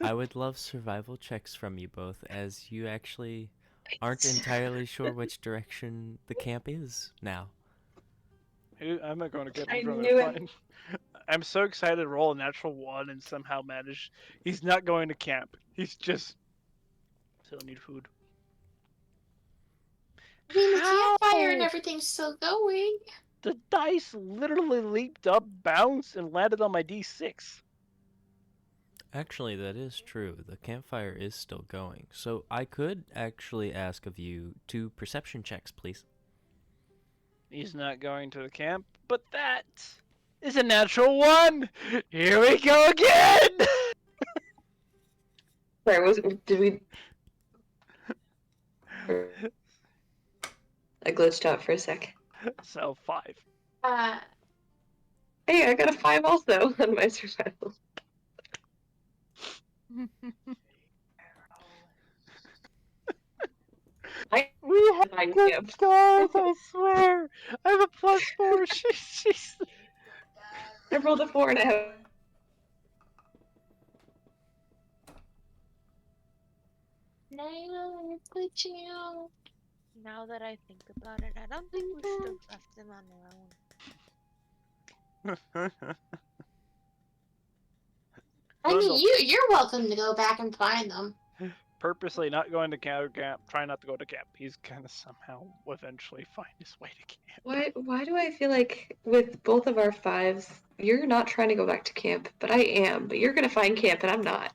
I would love survival checks from you both, as you actually aren't entirely sure which direction the camp is now. I'm not going to get I from knew it. it. I'm so excited to roll a natural 1 and somehow manage. He's not going to camp. He's just still need food. I mean, the How? campfire and everything's still going. The dice literally leaped up, bounced, and landed on my D6. Actually, that is true. The campfire is still going. So I could actually ask of you 2 perception checks, please. He's not going to the camp, but that is a natural 1. Here we go again. Sorry, did we? I glitched out for a sec. So 5. Hey, I got a 5 also on my survival. We have Fine good camp. scores, I swear. I have a +4. She's... I rolled a 4 and I have. No, it's glitching out. Now that I think about it, I don't think we should have left them on their own. I mean, Bundle. you're welcome to go back and find them. Purposely not going to camp. Try not to go to camp. He's gonna somehow eventually find his way to camp. Why do I feel like with both of our 5s, you're not trying to go back to camp, but I am. But you're gonna find camp and I'm not.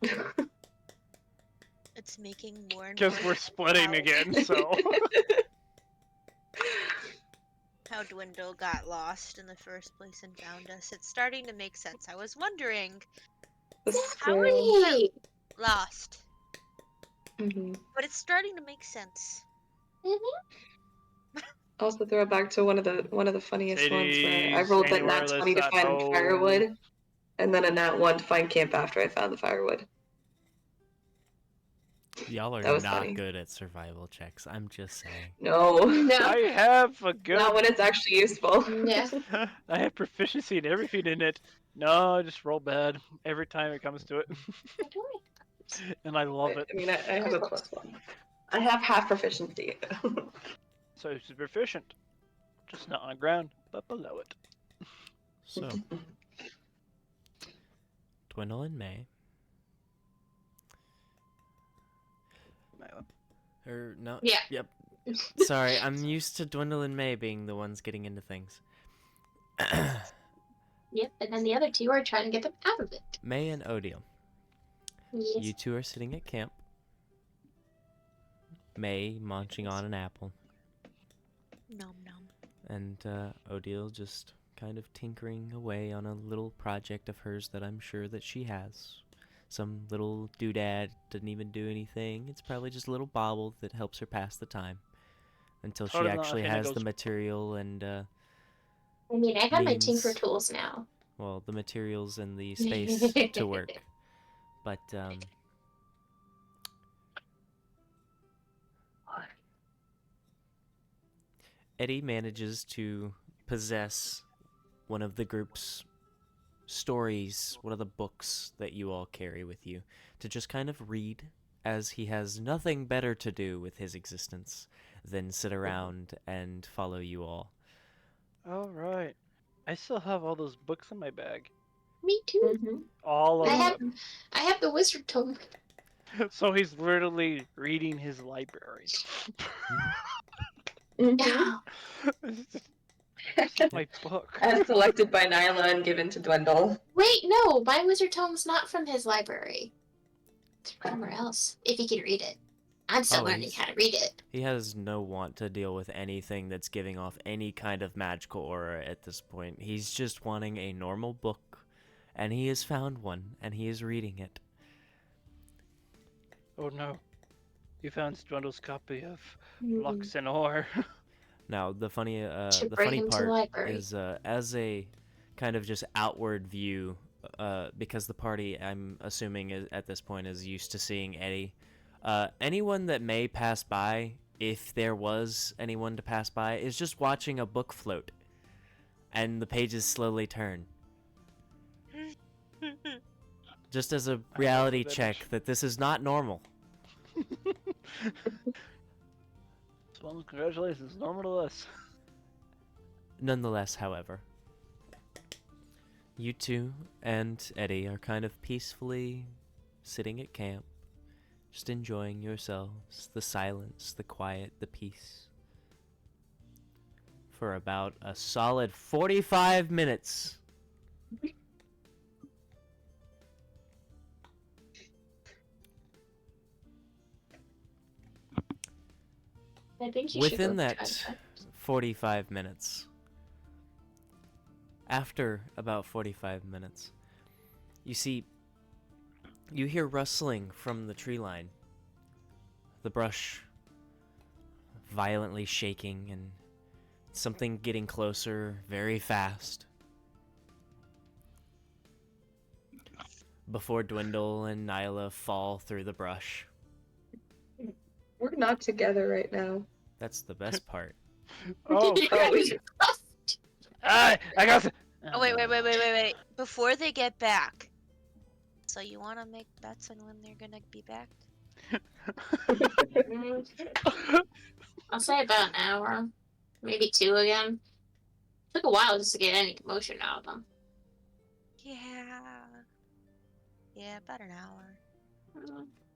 It's making more and Because more we're splitting out again, so. how Dwindle got lost in the first place and found us. It's starting to make sense. I was wondering, The how are squirrel. you lost? Mhm. But it's starting to make sense. Also throw it back to one of the funniest ones where I Cities, rolled that anywhere nat that's 20 to not find home. firewood, and then a nat 1 to find camp after I found the firewood. Y'all are That was not funny. good at survival checks. I'm just saying. No, No. I have a good. not when it's actually useful. Yeah. I have proficiency in everything in it. No, I just roll bad every time it comes to it. And I love it. I mean, I have a +1. I have half proficiency. So it's proficient. Just not on ground, but below it. So, Dwindle and May. Or no? Yeah. Yep. Sorry, I'm used to Dwindle and May being the ones getting into things. Yep, and then the other two are trying to get them out of it. May and Odile. Yes. You two are sitting at camp. May munching on an apple, Nom nom. and Odile just kind of tinkering away on a little project of hers that I'm sure that she has. Some little doodad, doesn't even do anything. It's probably just a little bauble that helps her pass the time until she Probably not actually anything that has the goes- material and, I mean, I have my means- tinker tools now. well, the materials and the space to work. But, Eddie manages to possess one of the group's stories, one of the books that you all carry with you, to just kind of read, as he has nothing better to do with his existence than sit around and follow you all. Alright. I still have all those books in my bag. Me too. Mhm. All of them. I have the wizard tome. So he's literally reading his library. Mhm. This is my book. As selected by Nyla and given to Dwindle. Wait, no, my wizard tome's not from his library. It's from somewhere else. If he can read it. I'm still Oh, learning he's- how to read it. He has no want to deal with anything that's giving off any kind of magical aura at this point. He's just wanting a normal book, and he has found one, and he is reading it. Oh no. You found Dwindle's copy of Mm. Lux and Ore. Now, the funny, Should the bring funny him to the part library. is, as a kind of just outward view, because the party, I'm assuming, is, at this point, is used to seeing Eddie. Anyone that may pass by, if there was anyone to pass by, is just watching a book float, and the pages slowly turn. Just as a reality that check that this is not normal. Well, congratulations, nonetheless. Nonetheless, however, you two and Eddie are kind of peacefully sitting at camp, just enjoying yourselves, the silence, the quiet, the peace, for about a solid 45 minutes. I think you should Within go that try 45 minutes, after about 45 minutes, you see, you hear rustling from the tree line. The brush violently shaking and something getting closer very fast. Before Dwindle and Nyla fall through the brush. We're not together right now. That's the best part. Oh, I got. Oh, wait. Before they get back. So you want to make bets on when they're going to be back? I'll say about an hour. Maybe 2 again. Took a while just to get any commotion out of them. Yeah, about an hour.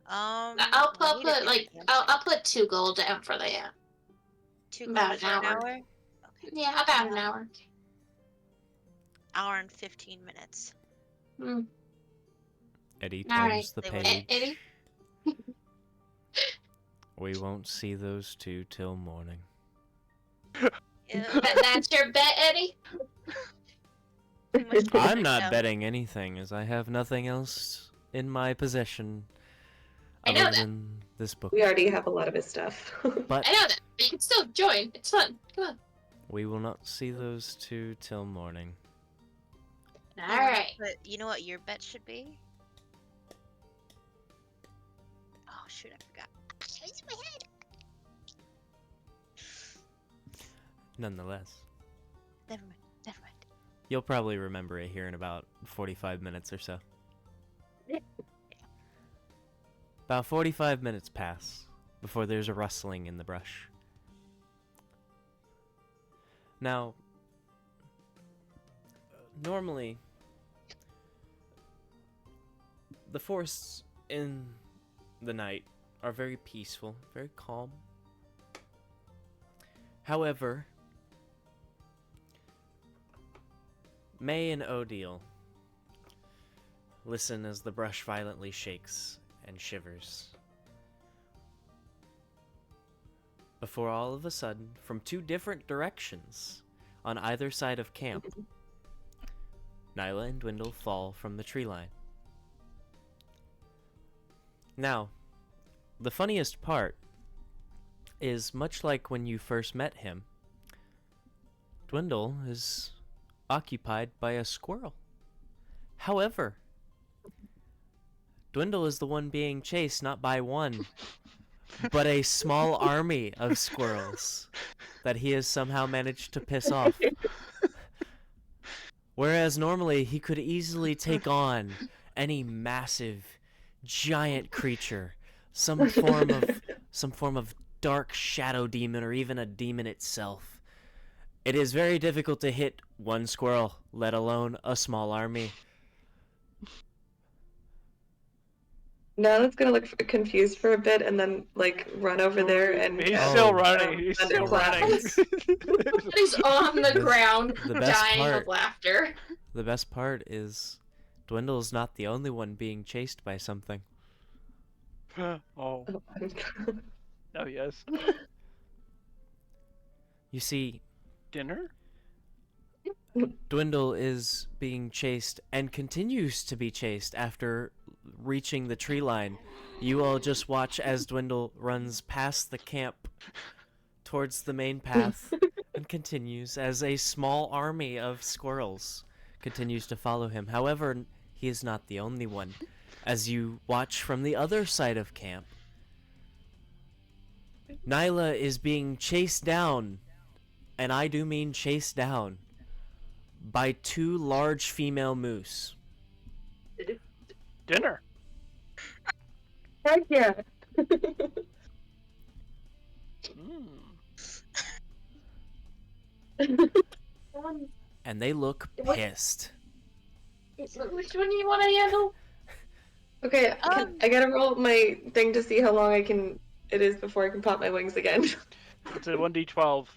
I'll we need to put get them. I'll put 2 gold down for the 2 about gold an for an hour. hour? Okay. Yeah, about an hour. Hour and 15 minutes. Eddie All turns right. the They will- page. Eddie? We won't see those two till morning. Ew. That's your bet, Eddie? Too much I'm pressure. not betting anything, as I have nothing else in my possession I know other that. than this book. We already have a lot of his stuff. But I know that, but you can still join. It's fun. Come on. we will not see those two till morning. Alright. But you know what your bet should be? Oh shoot, I forgot. It's in my head. Nonetheless, Never mind. you'll probably remember it here in about 45 minutes or so. About 45 minutes pass before there's a rustling in the brush. Now, normally, the forests in the night are very peaceful, very calm. However, May and Odile listen as the brush violently shakes and shivers. Before all of a sudden, from 2 different directions on either side of camp, Nyla and Dwindle fall from the tree line. Now, the funniest part is, much like when you first met him, Dwindle is occupied by a squirrel. However, Dwindle is the one being chased not by one, but a small army of squirrels that he has somehow managed to piss off. Whereas normally he could easily take on any massive, giant creature, some form of dark shadow demon or even a demon itself. It is very difficult to hit one squirrel, let alone a small army. Now it's gonna look confused for a bit and then like run over there and He's Oh. still running. He's Thunder still running. claps. He's on the ground, the best dying part. of laughter. The best part is Dwindle's not the only one being chased by something. Oh. Oh, Oh yes. You see, Dinner? Dwindle is being chased and continues to be chased after reaching the tree line. You all just watch as Dwindle runs past the camp towards the main path and continues as a small army of squirrels continues to follow him. However, he is not the only one. As you watch from the other side of camp, Nyla is being chased down, and I do mean chased down, by 2 large female moose. Dinner. Heck yeah. And they look pissed. Which one do you want to handle? Okay, I gotta roll my thing to see how long it is before I can pop my wings again. It's a 1d12.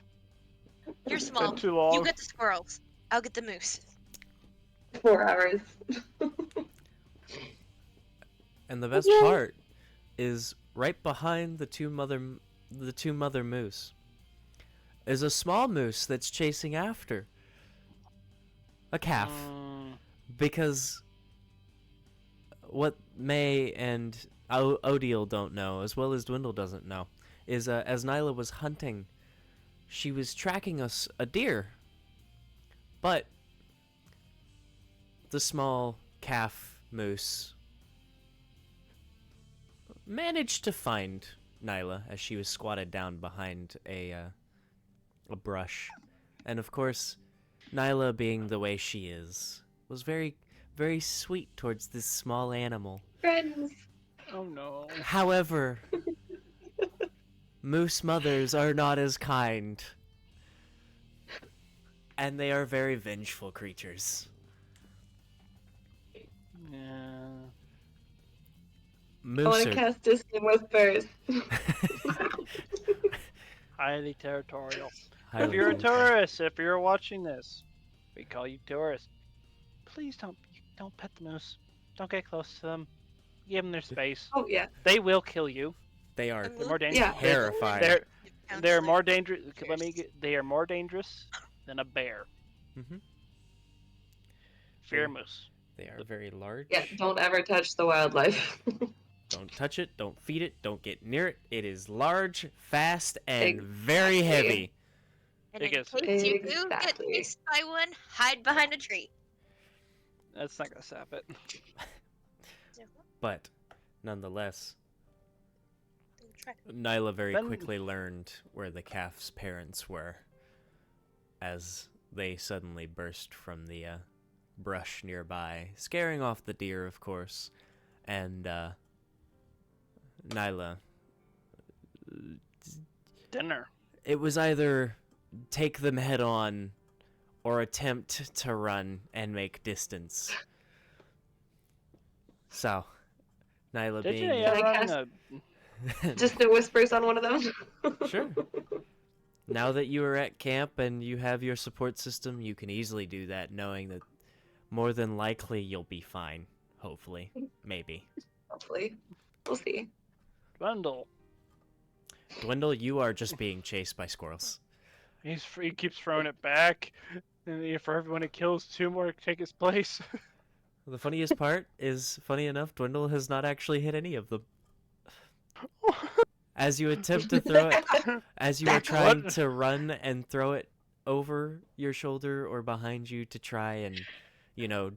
You're small. Too long. You get the squirrels. I'll get the moose. 4 hours. And the best part is right behind the two mother moose is a small moose that's chasing after a calf. Because what May and Odile don't know, as well as Dwindle doesn't know, is as Nyla was hunting, she was tracking a deer. But the small calf moose managed to find Nyla as she was squatted down behind a brush. And of course, Nyla, being the way she is, was very, very sweet towards this small animal. Friends. Oh no. However, moose mothers are not as kind. And they are very vengeful creatures. Yeah. I Moose want to are... cast Distant Whispers. Highly territorial. Highly If you're a territorial. tourist, if you're watching this, we call you tourists. Please don't pet the moose. Don't get close to them. Give them their space. Oh yeah. They will kill you. They are They're more dangerous. Yeah. terrifying. They're more dangerous. They are more dangerous than a bear. Mm-hmm. Fear Yeah. moose. They are very large. Yeah. Don't ever touch the wildlife. Don't touch it, don't feed it, don't get near it. It is large, fast, and very heavy. And It in gets- case you do get Exactly. chased by one, hide behind a tree. That's not gonna stop it. But, nonetheless, Don't try. Nyla very Then- quickly learned where the calf's parents were, as they suddenly burst from the brush nearby, scaring off the deer, of course, and Nyla, Dinner. it was either take them head on or attempt to run and make distance. So, Nyla Did you being... Yeah. ever I run cast- Distant Whispers on one of them. Sure. Now that you are at camp and you have your support system, you can easily do that, knowing that more than likely you'll be fine. Hopefully. Maybe. Hopefully. We'll see. Bundle? Dwindle, you are just being chased by squirrels. He keeps throwing it back, and for everyone it kills, two more take his place. The funniest part is, funny enough, Dwindle has not actually hit any of them. As you attempt to throw it, as you are trying What? to run and throw it over your shoulder or behind you to try and,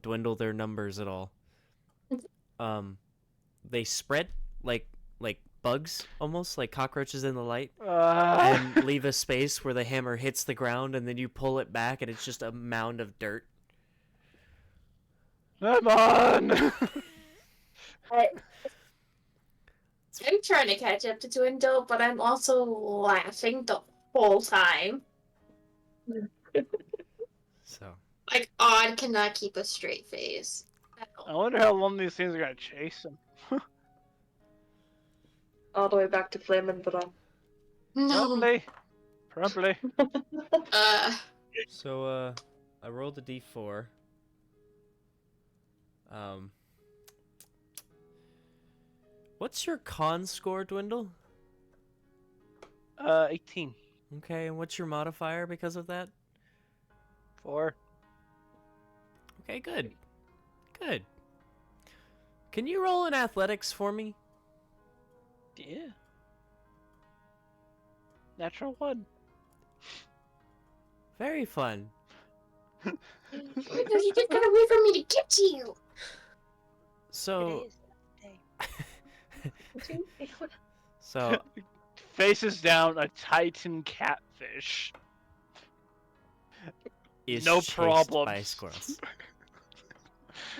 dwindle their numbers at all, they spread like bugs, almost like cockroaches in the light, and leave a space where the hammer hits the ground, and then you pull it back, and it's just a mound of dirt. Come on! I'm trying to catch up to Dwindle, but I'm also laughing the whole time. So, Like, Odd cannot keep a straight face. at all. I wonder how long these things are gonna chase him. All the way back to Flamin' Drum. No. Probably. so I rolled a d4. What's your con score, Dwindle? 18. Okay, and what's your modifier because of that? 4. Okay, good. Good. Can you roll in athletics for me? Yeah. Natural 1. Very fun. You just gotta wait for me to get to you. So, It is. so Faces down a Titan catfish. is No chased problem. by squirrels.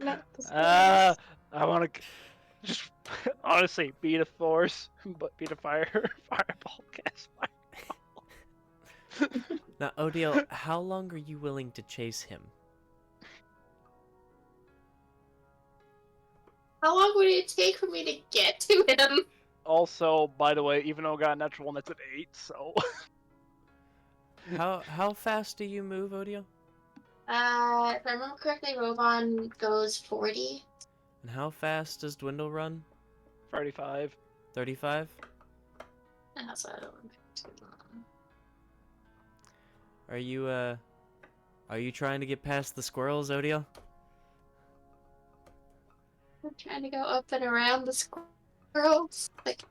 Not the I want to just honestly beat a force, but beat a fireball, cast fireball. Now, Odiel, how long are you willing to chase him? How long would it take for me to get to him? Also, by the way, even though I got a natural 1, that's an 8, so. How fast do you move, Odiel? If I remember correctly, Robon goes 40. And how fast does Dwindle run? 35. 35? So I don't remember too long. Are you trying to get past the squirrels, Odiel? I'm trying to go up and around the squirrels. Like,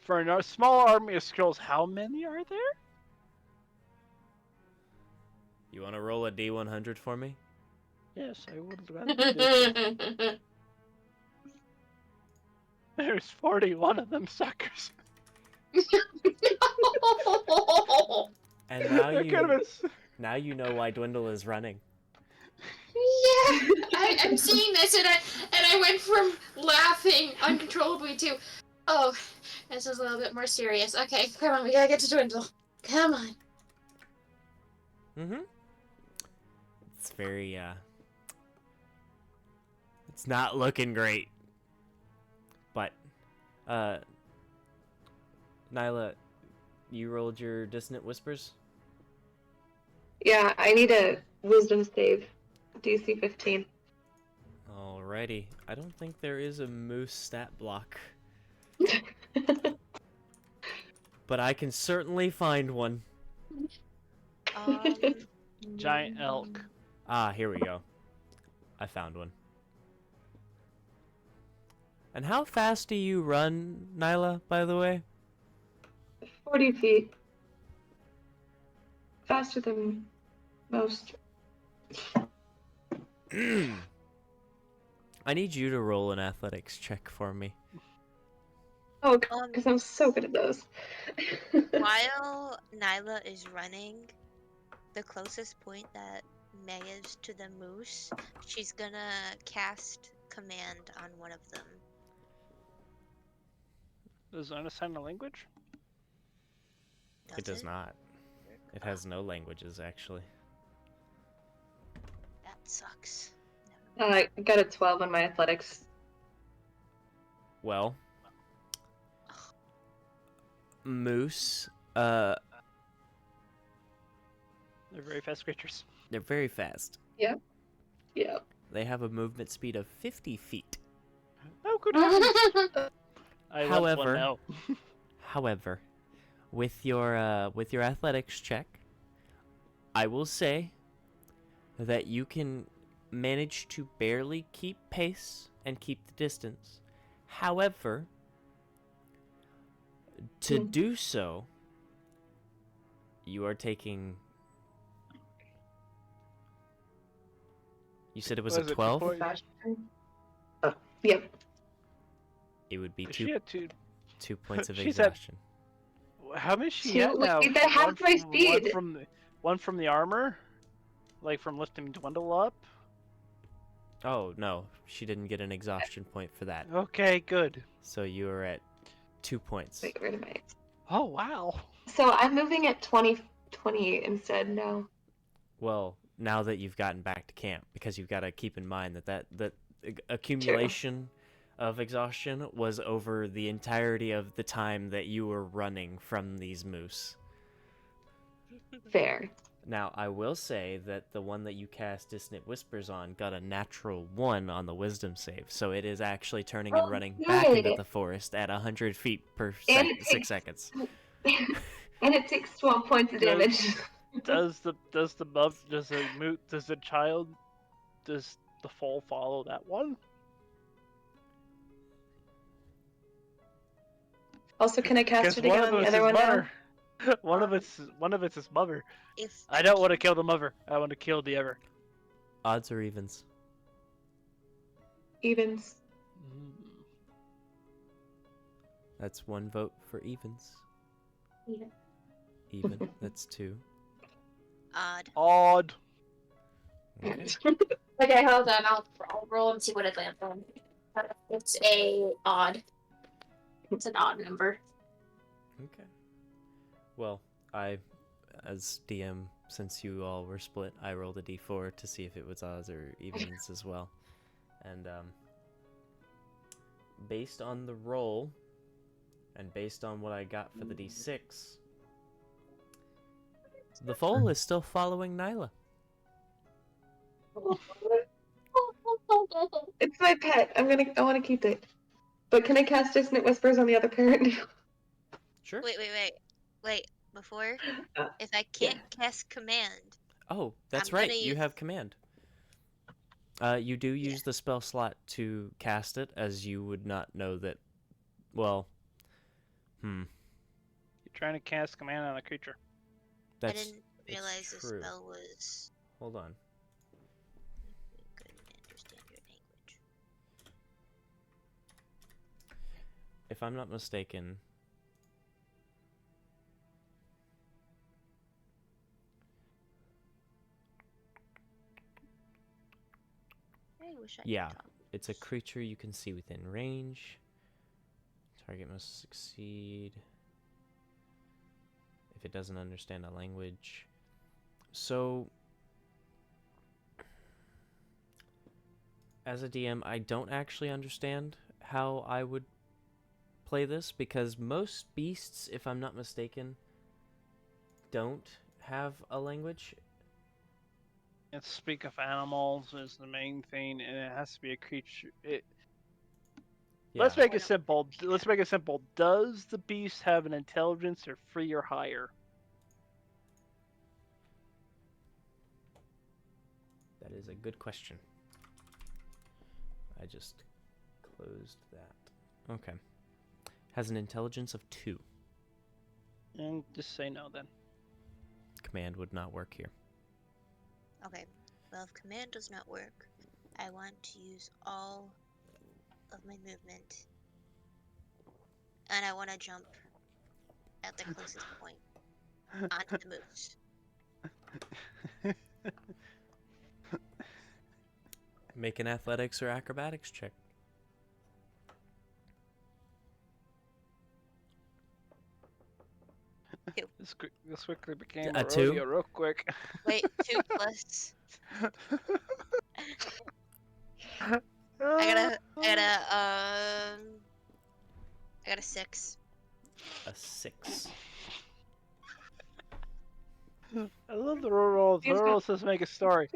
For a small army of scrolls, how many are there? You want to roll a D100 for me? Yes, I would rather do this. There's 41 of them suckers. And now That could've been now you know why Dwindle is running. Yeah, I'm seeing this, and I went from laughing uncontrollably to, oh, this is a little bit more serious. Okay, come on, we gotta get to Dwindle. Come on. Mm-hmm. It's very, it's not looking great. But, Nyla, you rolled your Dissonant Whispers? Yeah, I need a wisdom save. DC 15. Alrighty. I don't think there is a moose stat block, but I can certainly find one. giant elk. Ah, here we go. I found one. And how fast do you run, Nyla, by the way? 40 feet. Faster than most. I need you to roll an athletics check for me. Oh, because I'm so good at those. While Nyla is running, the closest point that May is to the moose, she's gonna cast command on one of them. Does it understand the language? It does not. It has no languages, actually. That sucks. I got a 12 on my athletics. Well, moose, They're very fast creatures. they're very fast. Yeah. They have a movement speed of 50 feet. Oh, good heavens. I want one However- now. However, with your athletics check, I will say that you can manage to barely keep pace and keep the distance. However, to do so, you are taking... You said it was What a is it, 12? 2 Oh, yep. It would be Is she at 2? 2 points of She's at- exhaustion. How many is she Two- at now? wait, that half my speed. One from the armor? Like from lifting Dwindle up? Oh, no. She didn't get an exhaustion point for that. Okay, good. So you are at 2 points. Wait, where am I? Oh, wow. So I'm moving at 20 instead now. Well, now that you've gotten back to camp, because you've got to keep in mind that accumulation of exhaustion was over the entirety of the time that you were running from these moose. Fair. Now, I will say that the one that you cast Dissonant Whispers on got a natural 1 on the wisdom save, so it is actually turning and Oh, running back into good. the forest at 100 feet per And it 6 takes- seconds. And it takes 12 points of damage. Does the foal follow that one? Also, can I cast Because it one again of on the us other is one now? mother. One of it's his mother. If I don't want to kill the mother. I want to kill the other. Odds or evens? Evens. That's 1 vote for evens. Even. Even. That's 2. odd. Odd. Okay. Okay, hold on. I'll roll and see what it lands on. It's a odd. It's an odd number. Okay. Well, as DM, since you all were split, I rolled a d4 to see if it was odds or evens as well. And, based on the roll, and based on what I got for the d6, the foal is still following Nyla. It's my pet. I want to keep it. But can I cast Dissonant Whispers on the other parent? Sure. Wait. Before, Uh, if I can't cast command, Oh, that's I'm right. gonna You use- have command. You do use the spell slot to cast it, as you would not know that Well, You're trying to cast command on a creature. I that's didn't realize the true. spell was. Hold on. Couldn't understand your language. If I'm not mistaken, I wish I Yeah. could talk. it's a creature you can see within range. Target must succeed if it doesn't understand a language. So, as a DM, I don't actually understand how I would play this because most beasts, if I'm not mistaken, don't have a language. Let's speak of animals is the main thing, and it has to be a creature. Let's Yeah. make it simple. Let's make it simple. Does the beast have an intelligence or 3 or higher? That is a good question. I just closed that. Okay. Has an intelligence of 2. And just say no then. Command would not work here. Okay. Well, if command does not work, I want to use all of my movement, and I want to jump at the closest point onto the moose. Make an athletics or acrobatics check. This quickly became A a 2? rodeo real quick. Wait, 2 plus. I got a 6. A 6. I love the rural says make a story.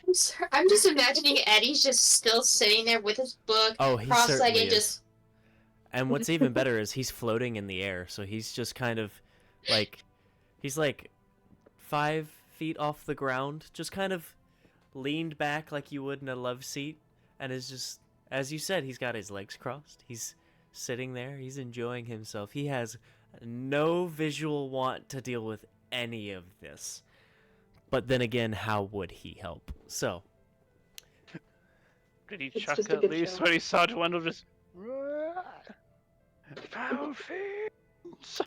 I'm sorry. I'm just imagining Eddie's just still sitting there with his book, Oh, he cross-legged, certainly is. just. And what's even better is he's floating in the air, so he's just kind of like, he's like 5 feet off the ground, just kind of leaned back like you would in a love seat, and is just, as you said, he's got his legs crossed. He's sitting there, he's enjoying himself. He has no visual want to deal with any of this. But then again, how would he help? So, Did he It's chuck just a at good least show. when he saw Dwindle just foul fiends?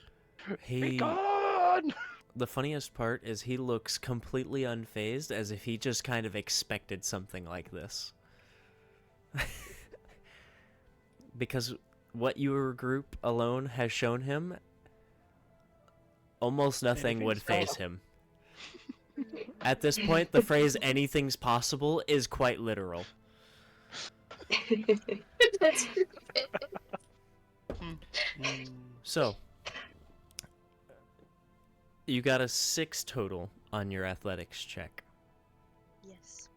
Be he gone! the funniest part is he looks completely unfazed, as if he just kind of expected something like this. Because what your group alone has shown him, almost nothing would faze him. At this point, the phrase "anything's possible" is quite literal. That's So, you got a 6 total on your athletics check. Yes.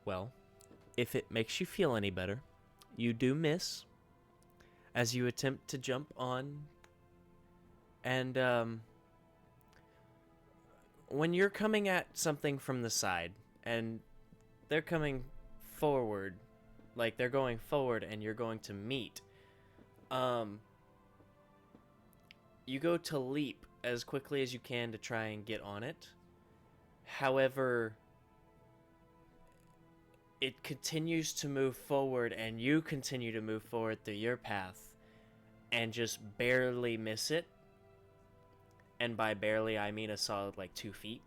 Well, if it makes you feel any better, you do miss as you attempt to jump on, and when you're coming at something from the side and they're coming forward, like they're going forward and you're going to meet, you go to leap as quickly as you can to try and get on it. However, it continues to move forward, and you continue to move forward through your path, and just barely miss it. And by barely, I mean a solid, 2 feet.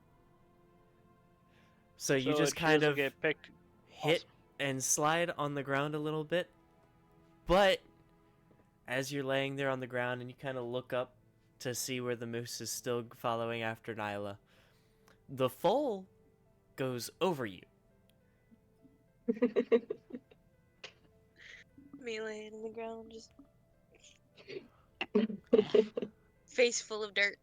So you So just it kind doesn't of get picked. hit and slide on the ground a little bit. But as you're laying there on the ground and you kind of look up to see where the moose is still following after Nyla, the foal goes over you. Me laying on the ground, just face full of dirt.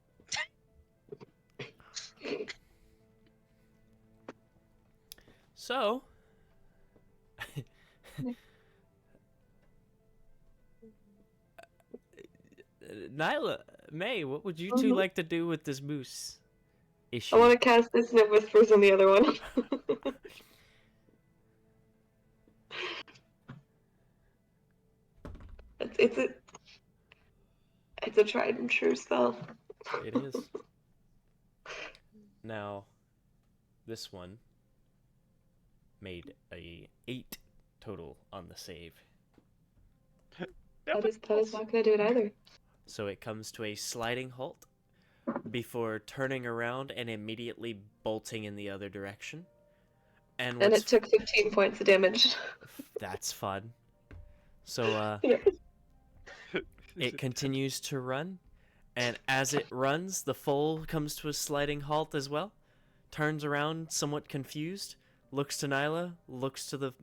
So, Nyla, May, what would you two like to do with this moose? issue. I want to cast Dissonant Whispers on the other one. it's a tried and true spell. It is. Now, this one made a 8 total on the save. That is not gonna do it either. So it comes to a sliding halt before turning around and immediately bolting in the other direction. And it took 15 points of damage. That's fun. So Yeah. it continues to run, and as it runs, the foal comes to a sliding halt as well, turns around somewhat confused, looks to Nyla, looks to the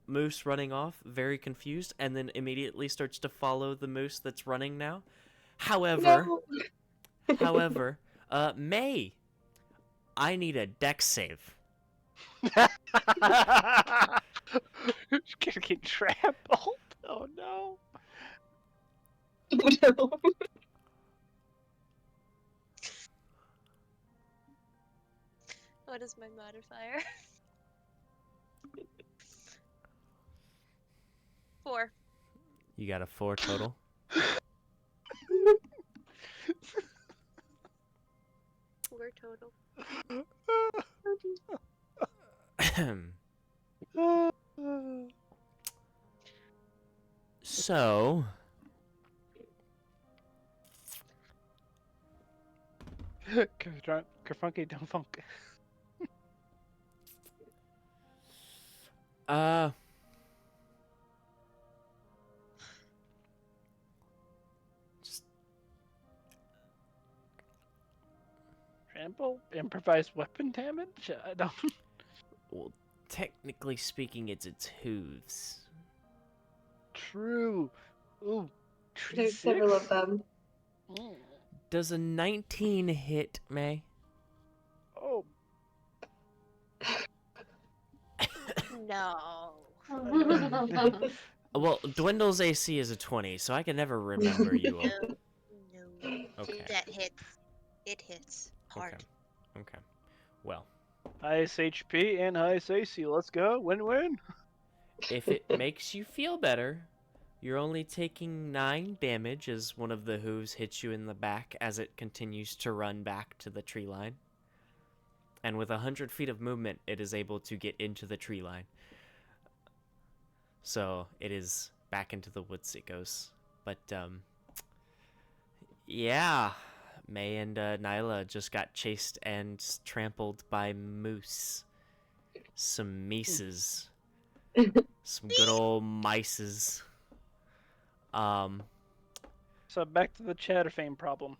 moose running off, very confused, and then immediately starts to follow the moose that's running now. However, No. May, I need a dex save. She's gonna get trampled. Oh no. No. What is my modifier? 4. You got a 4 total. 4 total. So, Kerfunky don't funk. just Trample? Improvised weapon damage? I don't. well, technically speaking, it's its hooves. True. Ooh. There's several 26? of them. Mm. Does a 19 hit, May? Oh. No. Well, Dwindle's AC is a 20, so I can never remember you all. No. Okay. That hits. It hits hard. Okay. Well, Highest HP and highest AC. Let's go. Win-win. if it makes you feel better, you're only taking 9 damage as one of the hooves hits you in the back as it continues to run back to the tree line. And with 100 feet of movement, it is able to get into the tree line. So it is back into the woods it goes. But, yeah, May and Nyla just got chased and trampled by moose. Some mices. Some good old mices. So back to the Chatterfame problem.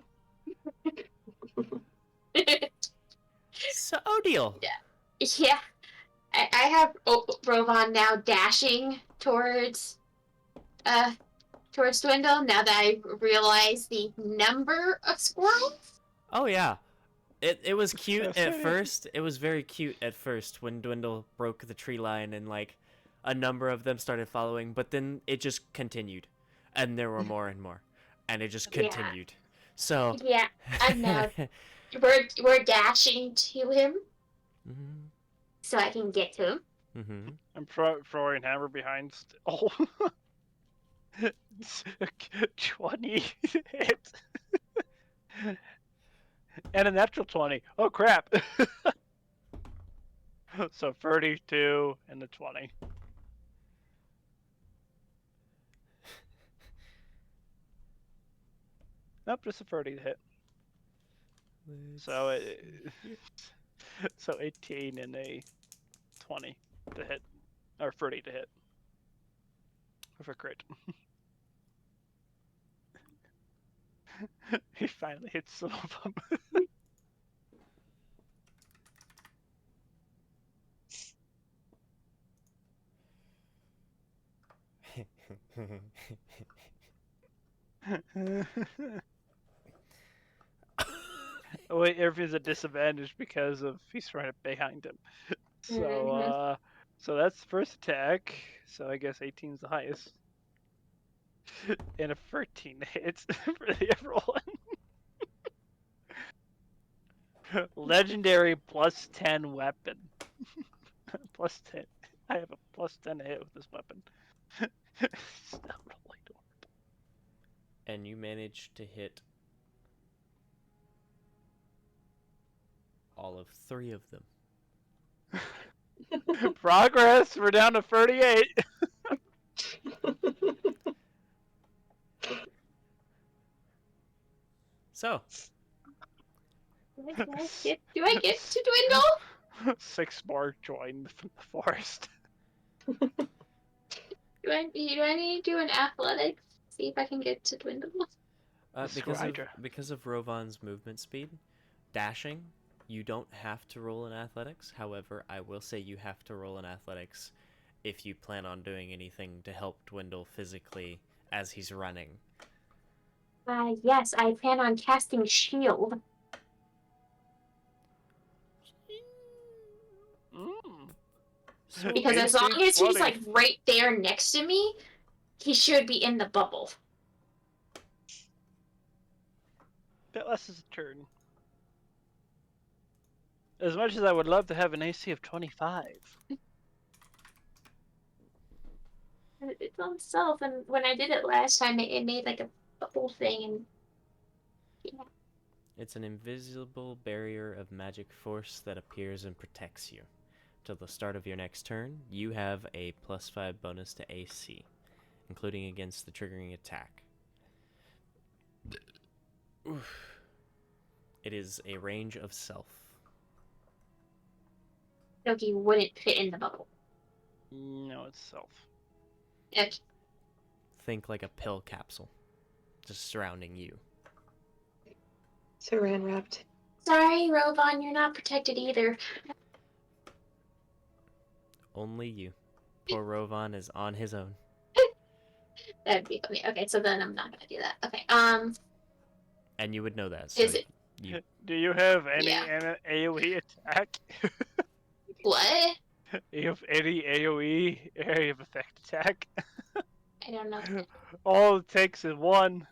So Odile. Yeah. I have Rovan now dashing towards Dwindle now that I realize the number of squirrels. Oh yeah. It was cute So at funny. first. It was very cute at first when Dwindle broke the tree line and like a number of them started following, but then it just continued. And there were more and more. And it just Yeah. continued. So Yeah, I'm now we're dashing to him Mhm. so I can get to him. Mhm. I'm throwing hammer behind still. 20 hit. And a natural 20. Oh crap. So 32 and the 20. Nope, just a 30 to hit. So so 18 and a 20 to hit. Or 30 to hit. For crit. He finally hits some of them. Oh, wait, everything's a disadvantage because of he's right behind him. So so that's the first attack. So I guess 18's the highest. And a 13 hits for the everyone. Legendary +10 weapon. +10. I have a +10 to hit with this weapon. It's not really adorable. And you manage to hit all of 3 of them. Progress. We're down to 38. So, Do I get to dwindle? 6 more joined from the forest. Do I need to do an athletics? See if I can get to dwindle. because of Rovan's movement speed, dashing, you don't have to roll in athletics. However, I will say you have to roll in athletics if you plan on doing anything to help Dwindle physically as he's running. Yes, I plan on casting shield. Because as long as he's like right there next to me, he should be in the bubble. Bit less is a turn. As much as I would love to have an AC of 25. It's on self, and when I did it last time, it made like a bubble thing, and yeah. It's an invisible barrier of magic force that appears and protects you. Till the start of your next turn, you have a +5 bonus to AC, including against the triggering attack. Oof. It is a range of self. Yogi wouldn't fit in the bubble. No, it's self. Okay. Think like a pill capsule, just surrounding you. Saran wrapped. Sorry, Rovan, you're not protected either. Only you. Poor Rovan is on his own. That'd be funny. Okay, so then I'm not gonna do that. Okay. And you would know that. So Is it? Do you have any Yeah. AoE attack? What? You have any AoE area of effect attack? I don't know. All it takes is 1.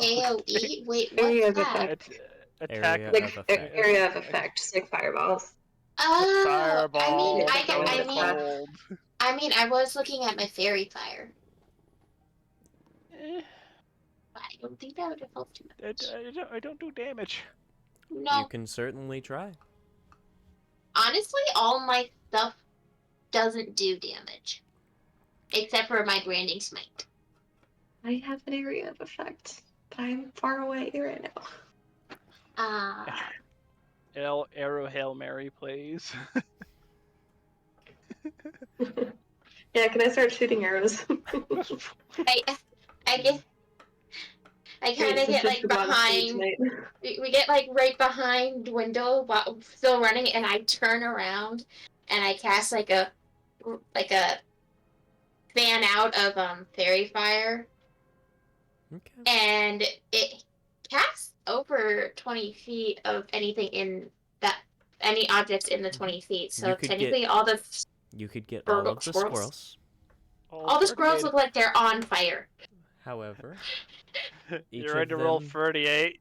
AoE? Wait, Area what's of that? effect. Attack. Area Like of effect. area of effect, just like fireballs. Oh, Fireball. cold. I was looking at my fairy fire. Eh, But I don't think that would have helped too much. I don't do damage. No. You can certainly try. Honestly, all my stuff doesn't do damage. Except for my branding smite. I have an area of effect, but I'm far away right now. Arrow Hail Mary, please. Yeah, can I start shooting arrows? I kind of get like behind. We get like right behind Dwindle while still running, and I turn around and I cast like a fan out of fairy fire, Okay. and it casts over 20 feet of anything in that any objects in the 20 feet. So You could technically, get- all the You could get all of the Squirrels. squirrels. all the squirrels look like they're on fire. However, each You're ready of to roll them- 38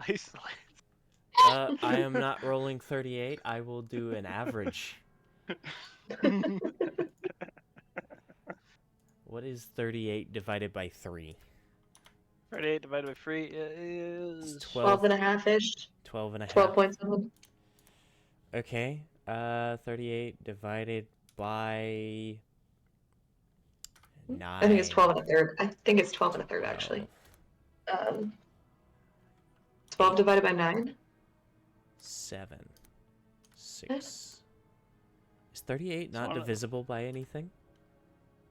dice. I am not rolling 38. I will do an average. What is 38 divided by 3? 38 divided by 3 is It's 12 and a half-ish. 12 and a half. 12.7. Okay. 38 divided by 9. I think it's 12 and a third. I think it's 12 and a third, actually. 12 divided by 9? 7. 6. Is 38 not one of- divisible by anything?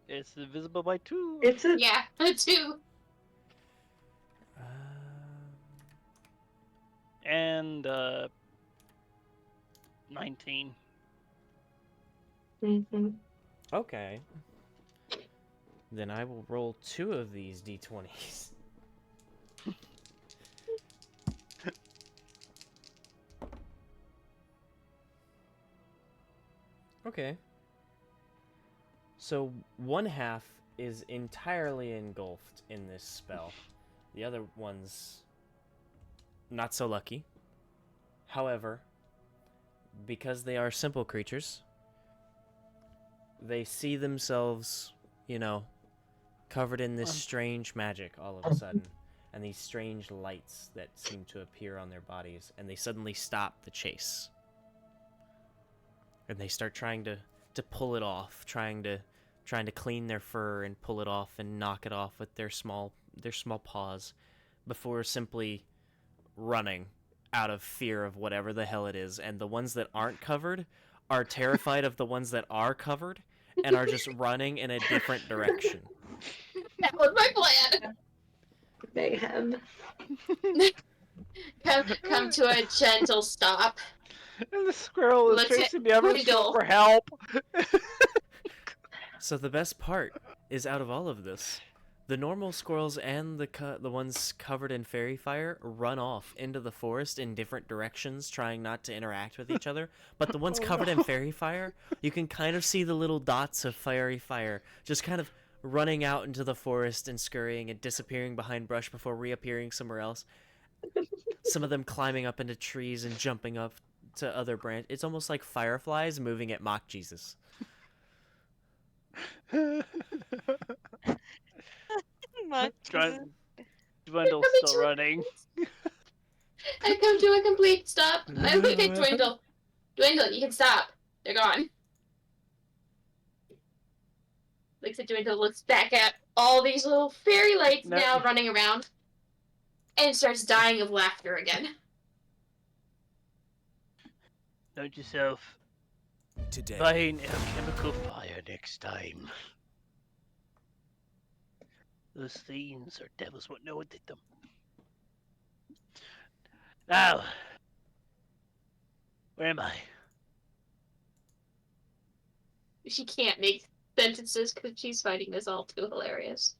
It's divisible by 2. It's a Yeah, 2. And 19. Mhm. Okay. Then I will roll 2 of these d20s. Okay. So one half is entirely engulfed in this spell. The other one's not so lucky. However, because they are simple creatures, they see themselves, covered in this strange magic all of a sudden, and these strange lights that seem to appear on their bodies, and they suddenly stop the chase. And they start trying to pull it off, trying to clean their fur and pull it off and knock it off with their small paws, before simply running out of fear of whatever the hell it is. And the ones that aren't covered are terrified of the ones that are covered and are just running in a different direction. That was my plan. Mayhem. Come to a gentle stop. And the squirrel is Let's hit chasing the other Twiddle. squirrel for help. So the best part is, out of all of this, the normal squirrels and the ones covered in fairy fire run off into the forest in different directions, trying not to interact with each other. But the ones covered in fairy fire, you can kind of see the little dots of fiery fire just kind of running out into the forest and scurrying and disappearing behind brush before reappearing somewhere else. Some of them climbing up into trees and jumping up to other branches. It's almost like fireflies moving at Mock Jesus. Dwindle's still running. I come to a complete stop. I look at Dwindle. Dwindle, you can stop. They're gone. Looks at Dwindle, looks back at all these little fairy lights now running around, and starts dying of laughter again. Note yourself Today, buying a chemical fire next time. Those fiends or devils won't know what did them. Now, where am I? She can't make sentences because she's finding this all too hilarious.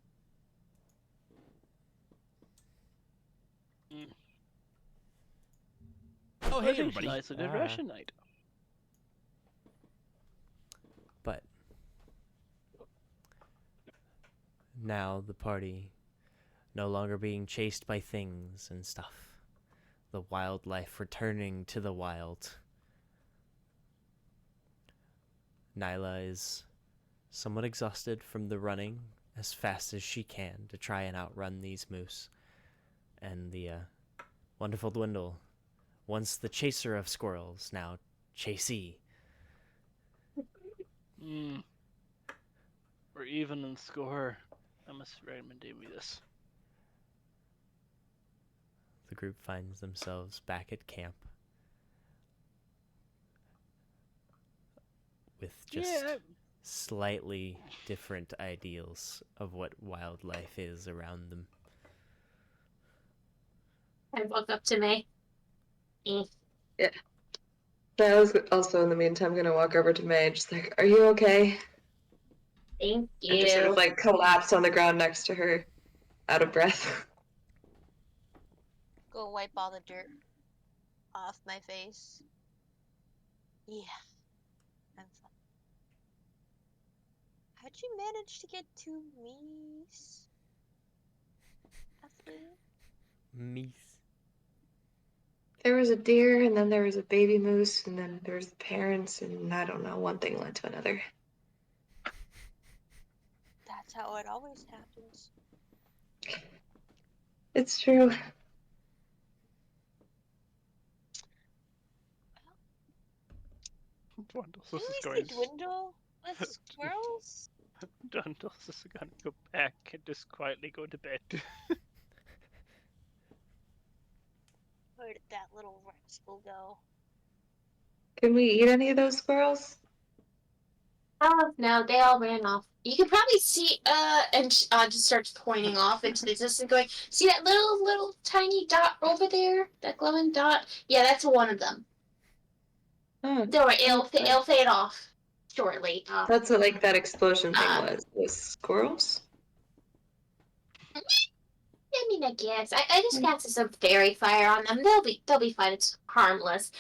oh hey everybody. Tonight's a good ration night. But now the party no longer being chased by things and stuff. The wildlife returning to the wild. Nyla is somewhat exhausted from the running as fast as she can to try and outrun these moose. And the wonderful Dwindle, once the chaser of squirrels, now chasee. We're even in score. I must Raymond do me this. The group finds themselves back at camp with just slightly different ideals of what wildlife is around them. I walk up to May. Yeah. I was also, in the meantime, gonna walk over to May, just like, are you okay? Thank And just sort you. of like collapse on the ground next to her, out of breath. Go wipe all the dirt off my face. Yeah, I'm fine. How'd you manage to get 2 me's? Meese. There was a deer, and then there was a baby moose, and then there was the parents, and I don't know, one thing led to another. That's how it always happens. It's true. Dwindle's Did is we going. see Dwindle with squirrels? Dwindle's is gonna go back and just quietly go to bed. Where did that little rascal go? Can we eat any of those squirrels? Oh, no, they all ran off. You can probably see, and just starts pointing off into the distance and going, see that little tiny dot over there? That glowing dot? Yeah, that's one of them. Oh, Don't worry, it'll okay. fade off shortly. That's what, like, that explosion thing was squirrels? I mean, I guess. I just got some fairy fire on them. They'll be fine. It's harmless.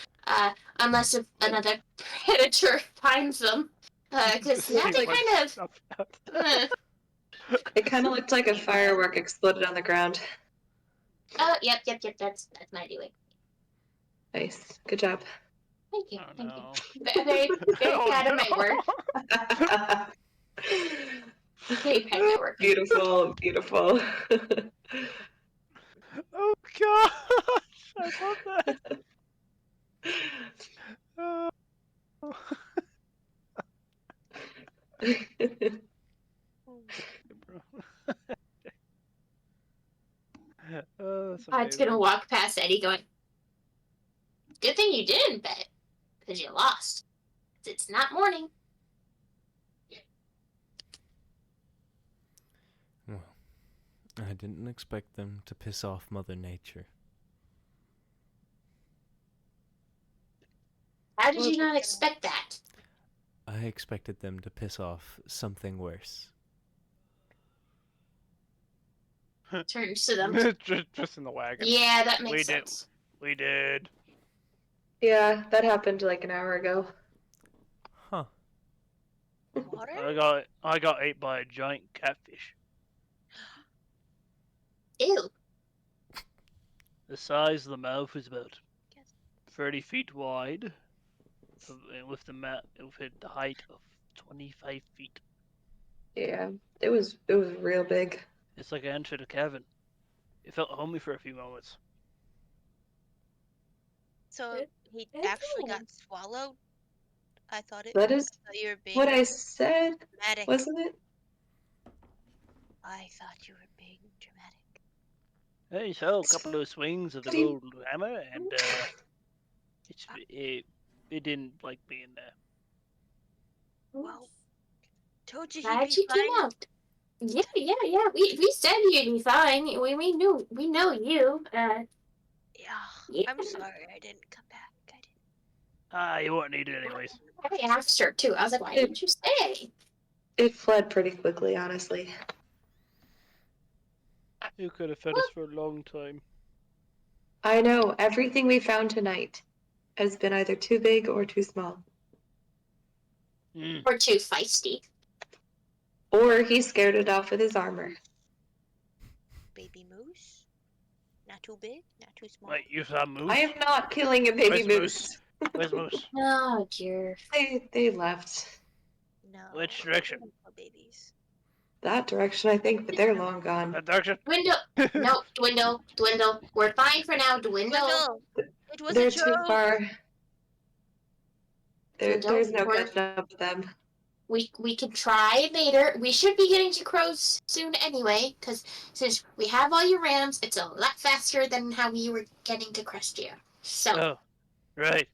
Unless if another predator finds them. Because now they kind of... It kind of looked like a firework exploded on the ground. Oh, yep, that's my doing. Nice. Good job. Thank you. Oh Thank no. you. Very, very Oh, proud of my no. work. Very proud of my work. Beautiful, beautiful. Oh gosh, I love that. Oh, oh, that's I'm just gonna amazing. walk past Eddie going, good thing you didn't bet, because you lost. It's not morning. Well, I didn't expect them to piss off Mother Nature. How did you not expect that? I expected them to piss off something worse. Turns to them. just in the wagon. Yeah, that makes We did. sense. We did. Yeah, that happened like an hour ago. Huh. Water? I got ate by a giant catfish. Ew. The size of the mouth is about Yes. 30 feet wide, with the height of 25 feet. Yeah, it was real big. It's like I entered a cavern. It felt homely for a few moments. So he It's actually cool. got swallowed? I thought That is you were being what I said, dramatic. wasn't it? I thought you were being dramatic. Hey, so a couple of swings of the What do you- gold hammer, and it didn't like being there. Well, told you he'd Glad be you came fine. out. Yeah. We said you'd be fine. We know you. Yeah, Yeah. I'm sorry I didn't come back. I didn't. Ah, you weren't needed anyways. I asked her too. I was like, why didn't you stay? It fled pretty quickly, honestly. You could have fed us for a long time. I know everything we found tonight has been either too big or too small. Mm. Or too feisty. Or he scared it off with his armor. Baby moose? Not too big, not too small. Wait, you saw moose? I am not killing a baby Where's moose. Where's moose? Oh dear. They left No. Which direction? No babies. that direction, I think, but they're long gone. That direction? Dwindle. No, dwindle. We're fine for now. Dwindle. It was They're a too joke. far. Dwindle, There's no we're- catching up with them. We can try later. We should be getting to crows soon anyway, because since we have all your rams, it's a lot faster than how we were getting to Crestia. So Oh, right.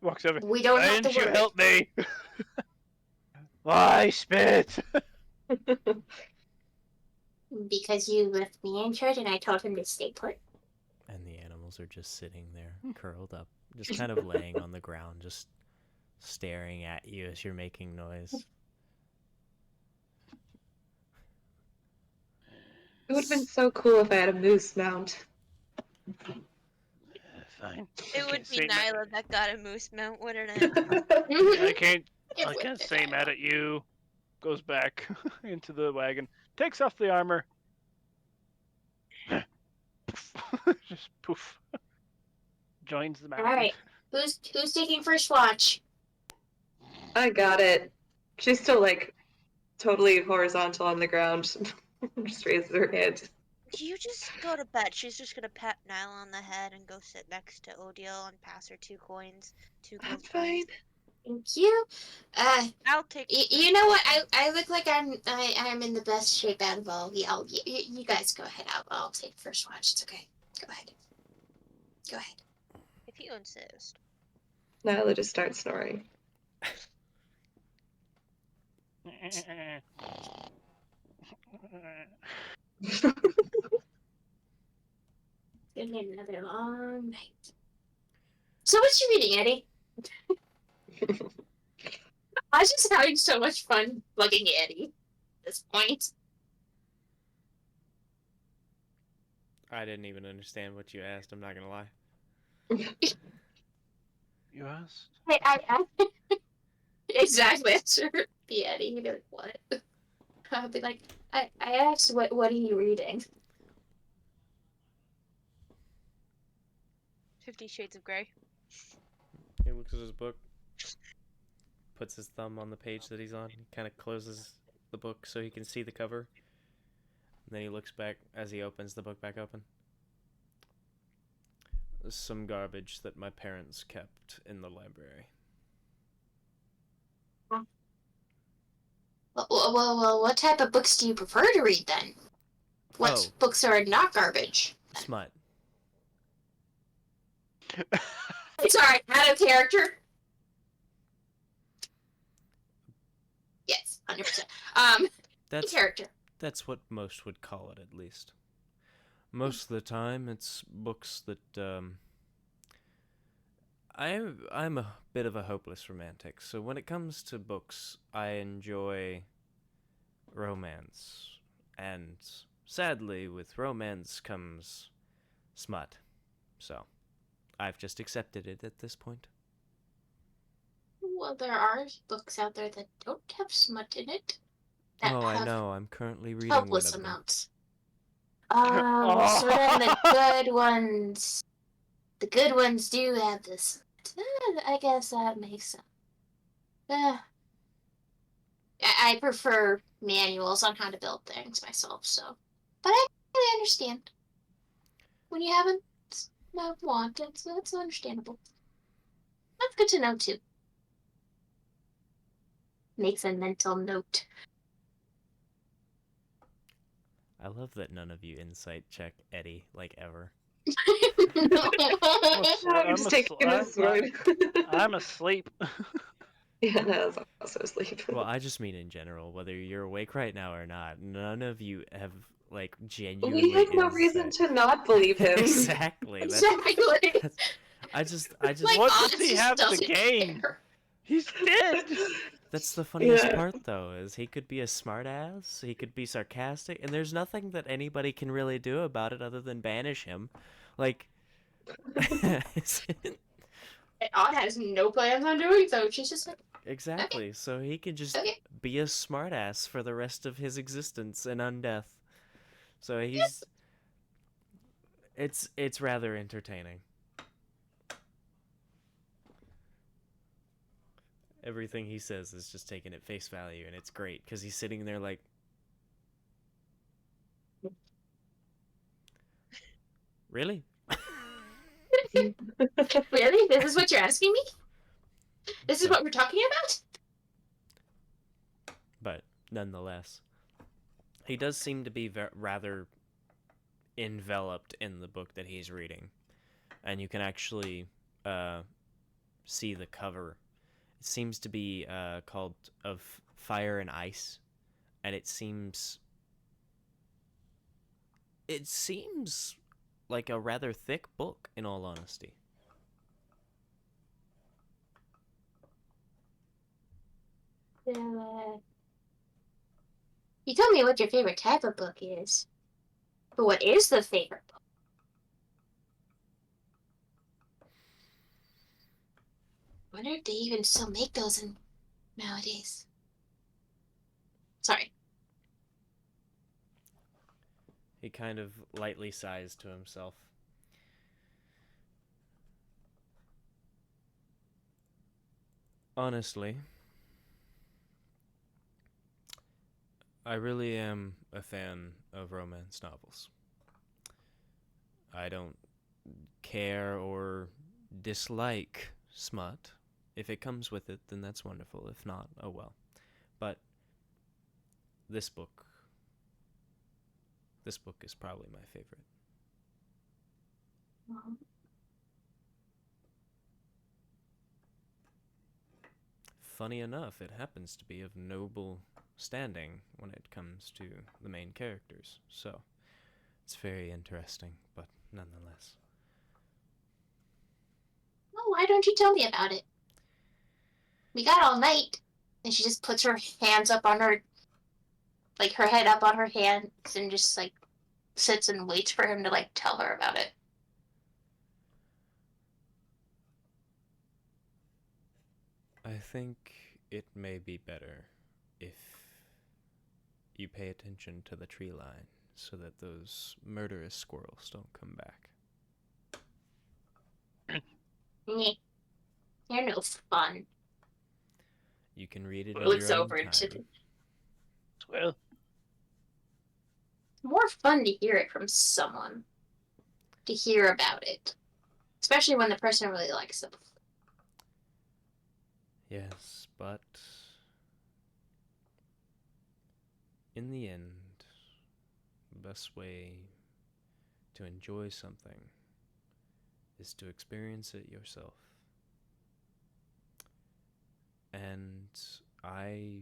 Walks over. we don't Why have to didn't you worry. help me? Why spit? Because you left me in charge and I told him to stay put. And the animals are just sitting there, curled up, just kind of laying on the ground, just staring at you as you're making noise. It would have been so cool if I had a moose mount. Fine. It would be Nyla that got a moose mount, wouldn't it? I can't It I would can't be stay Nyla. mad at you. Goes back into the wagon. Takes off the armor. Just poof. Joins the mountain. Alright. Who's taking first watch? I got it. She's still like totally horizontal on the ground. Just raises her head. You just go to bed. She's just gonna pat Nyla on the head and go sit next to Odile and pass her 2 coins. 2 I'm gold fine. coins. Thank you. I'll take. You know what? I look like I'm in the best shape out of all of y'all. You guys go ahead. I'll take first watch. It's okay. Go ahead. Go ahead. If you insist. Nyla just starts snoring. It's gonna be another long night. So what's you reading, Eddie? I was just having so much fun looking at Eddie at this point. I didn't even understand what you asked, I'm not gonna lie. You asked? I exactly. That's be Eddie. He'd be like, what? I'll be like, I asked, what are you reading? 50 Shades of Grey. He looks at his book, puts his thumb on the page that he's on, kind of closes the book so he can see the cover. And then he looks back as he opens the book back open. Some garbage that my parents kept in the library. Well, what type of books do you prefer to read then? What books are not garbage? Smut. Sorry, out of character. Yes, 100%. That's character. That's what most would call it, at least. Most of the time, it's books that, I'm a bit of a hopeless romantic, so when it comes to books, I enjoy romance. And sadly, with romance comes smut. So, I've just accepted it at this point. Well, there are books out there that don't have smut in it. That Oh, I have know, I'm currently reading helpless one of them. amounts. So then the good ones... The good ones do have this. I guess that makes sense. I prefer manuals on how to build things myself, so. But I really understand. When you haven't want, it's understandable. That's good to know, too. Makes a mental note. I love that none of you insight check Eddie, like, ever. I'm just taking a sword. I'm asleep. Yeah, no, I was also asleep. Well, I just mean in general, whether you're awake right now or not, none of you have, like, genuinely We have no reason to not believe him. Exactly. Exactly. I just Like, What does Oz he just have to doesn't gain? care. He's dead. That's the funniest Yeah. part, though, is he could be a smartass, he could be sarcastic, and there's nothing that anybody can really do about it other than banish him. Like, Odd has no plans on doing so. She's just like, exactly. So he can just Okay. be a smartass for the rest of his existence in undeath. So he's it's rather entertaining. Everything he says is just taken at face value, and it's great because he's sitting there like, really? really? This is what you're asking me? This is So- what we're talking about? But nonetheless, he does seem to be rather enveloped in the book that he's reading, and you can actually see the cover. It seems to be called Of Fire and Ice, and it seems like a rather thick book, in all honesty. You told me what your favorite type of book is. But what is the favorite book? I wonder if they even still make those nowadays. Sorry. He kind of lightly sighs to himself. Honestly, I really am a fan of romance novels. I don't care or dislike smut. If it comes with it, then that's wonderful. If not, oh well. But this book is probably my favorite. Funny enough, it happens to be of noble standing when it comes to the main characters. So, it's very interesting, but nonetheless. Well, why don't you tell me about it? We got all night. And she just puts her hands up on her, like her head up on her hands and just like sits and waits for him to like tell her about it. I think it may be better if you pay attention to the tree line so that those murderous squirrels don't come back. Nyeh. You're no fun. You can read it It in looks your own over time. to the... Well, More fun to hear it from someone. To hear about it. Especially when the person really likes it. Yes, but in the end, the best way to enjoy something is to experience it yourself. And I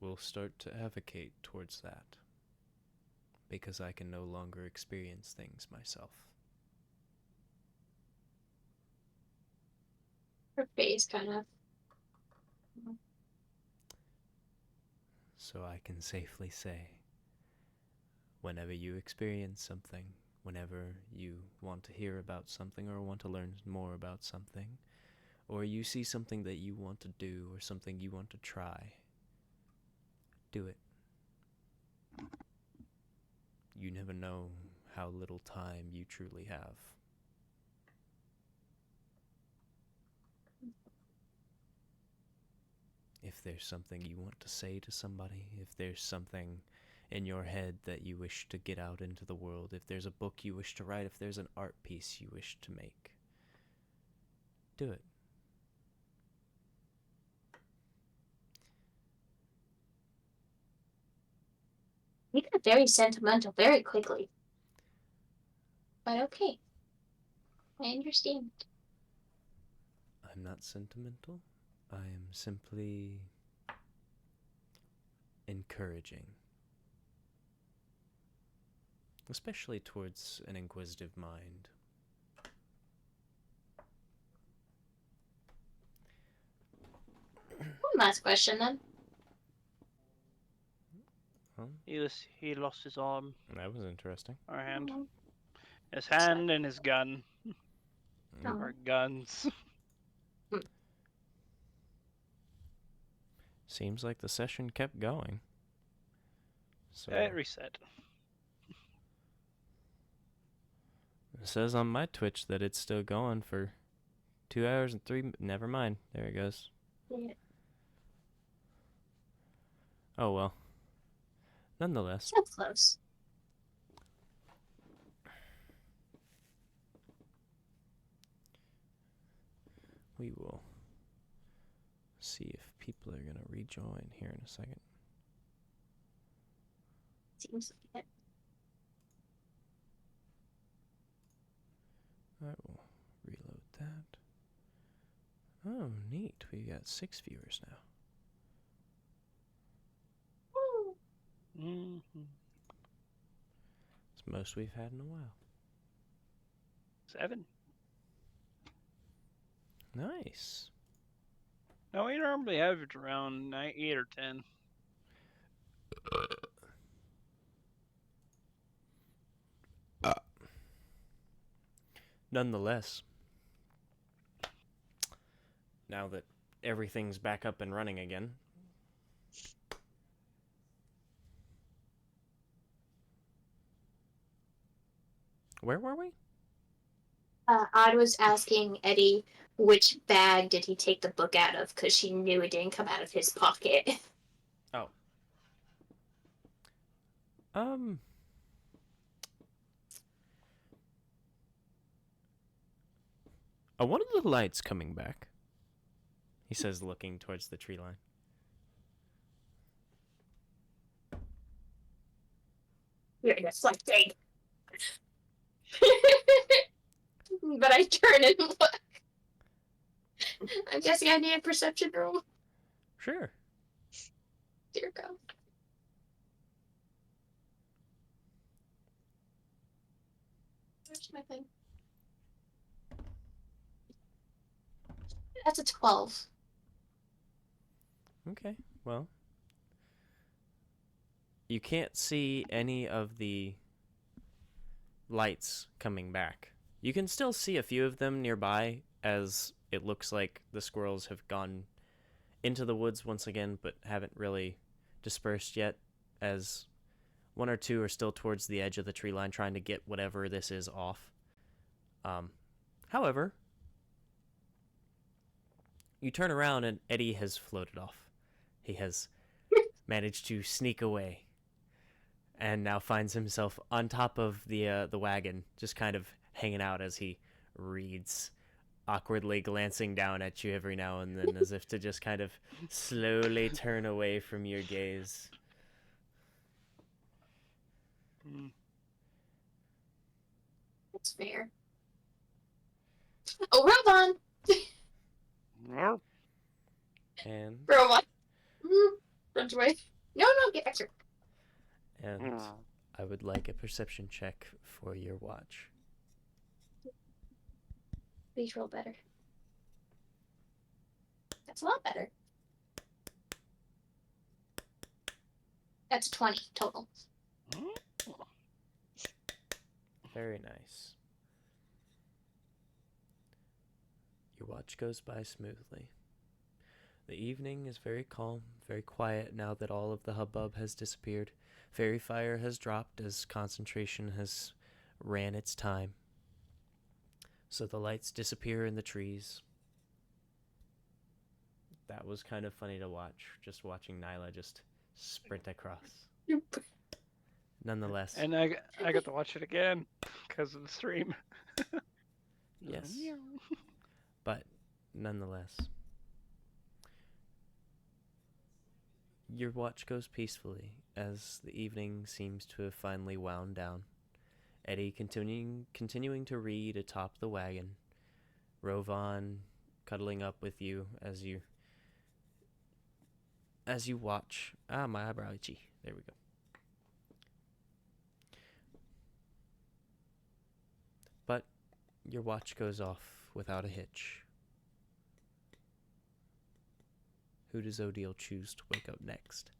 will start to advocate towards that because I can no longer experience things myself. Her face kind of. So I can safely say, whenever you experience something, whenever you want to hear about something or want to learn more about something, or you see something that you want to do or something you want to try, do it. You never know how little time you truly have. If there's something you want to say to somebody, if there's something in your head that you wish to get out into the world, if there's a book you wish to write, if there's an art piece you wish to make, do it. You got very sentimental very quickly. But okay. I understand. I'm not sentimental. I am simply encouraging. Especially towards an inquisitive mind. One last question then. Huh? he lost his arm That was interesting. or hand. Oh. His hand and his gun. Oh. Or guns. Seems like the session kept going. So It reset. it says on my Twitch that it's still going for 2 hours and 3 never mind. There it goes. Yeah. Oh well. Nonetheless. So close. We will see if people are going to rejoin here in a second. Seems like it. I will reload that. Oh, neat. We got 6 viewers now. Woo. Mm-hmm. It's the most we've had in a while. 7. Nice. No, we normally average around 8 or 10. Nonetheless, now that everything's back up and running again, where were we? I was asking Eddie which bag did he take the book out of because she knew it didn't come out of his pocket. Oh. Are one of the lights coming back? He says, looking towards the tree line. You're reflecting. But I turn and look. I'm guessing I need a perception roll. Sure. Dear God. Where's my thing? That's a 12. Okay, well. You can't see any of the lights coming back. You can still see a few of them nearby as it looks like the squirrels have gone into the woods once again, but haven't really dispersed yet, as one or two are still towards the edge of the tree line trying to get whatever this is off. However, You turn around and Eddie has floated off. He has managed to sneak away, and now finds himself on top of the wagon, just kind of hanging out as he reads, awkwardly glancing down at you every now and then, as if to just kind of slowly turn away from your gaze. That's fair. Oh, Robon! And Robon! Runs away. No, get back here. and I would like a perception check for your watch. Please roll better. That's a lot better. That's 20 total. Very nice. Your watch goes by smoothly. The evening is very calm, very quiet now that all of the hubbub has disappeared. Fairy fire has dropped as concentration has ran its time. So the lights disappear in the trees. That was kind of funny to watch, just watching Nyla just sprint across. Nonetheless, And I got to watch it again because of the stream. yes, but nonetheless, your watch goes peacefully as the evening seems to have finally wound down. Eddie continuing to read atop the wagon. Rovan cuddling up with you as you watch. My eyebrow itchy. There we go. But your watch goes off without a hitch. Who does Odile choose to wake up next?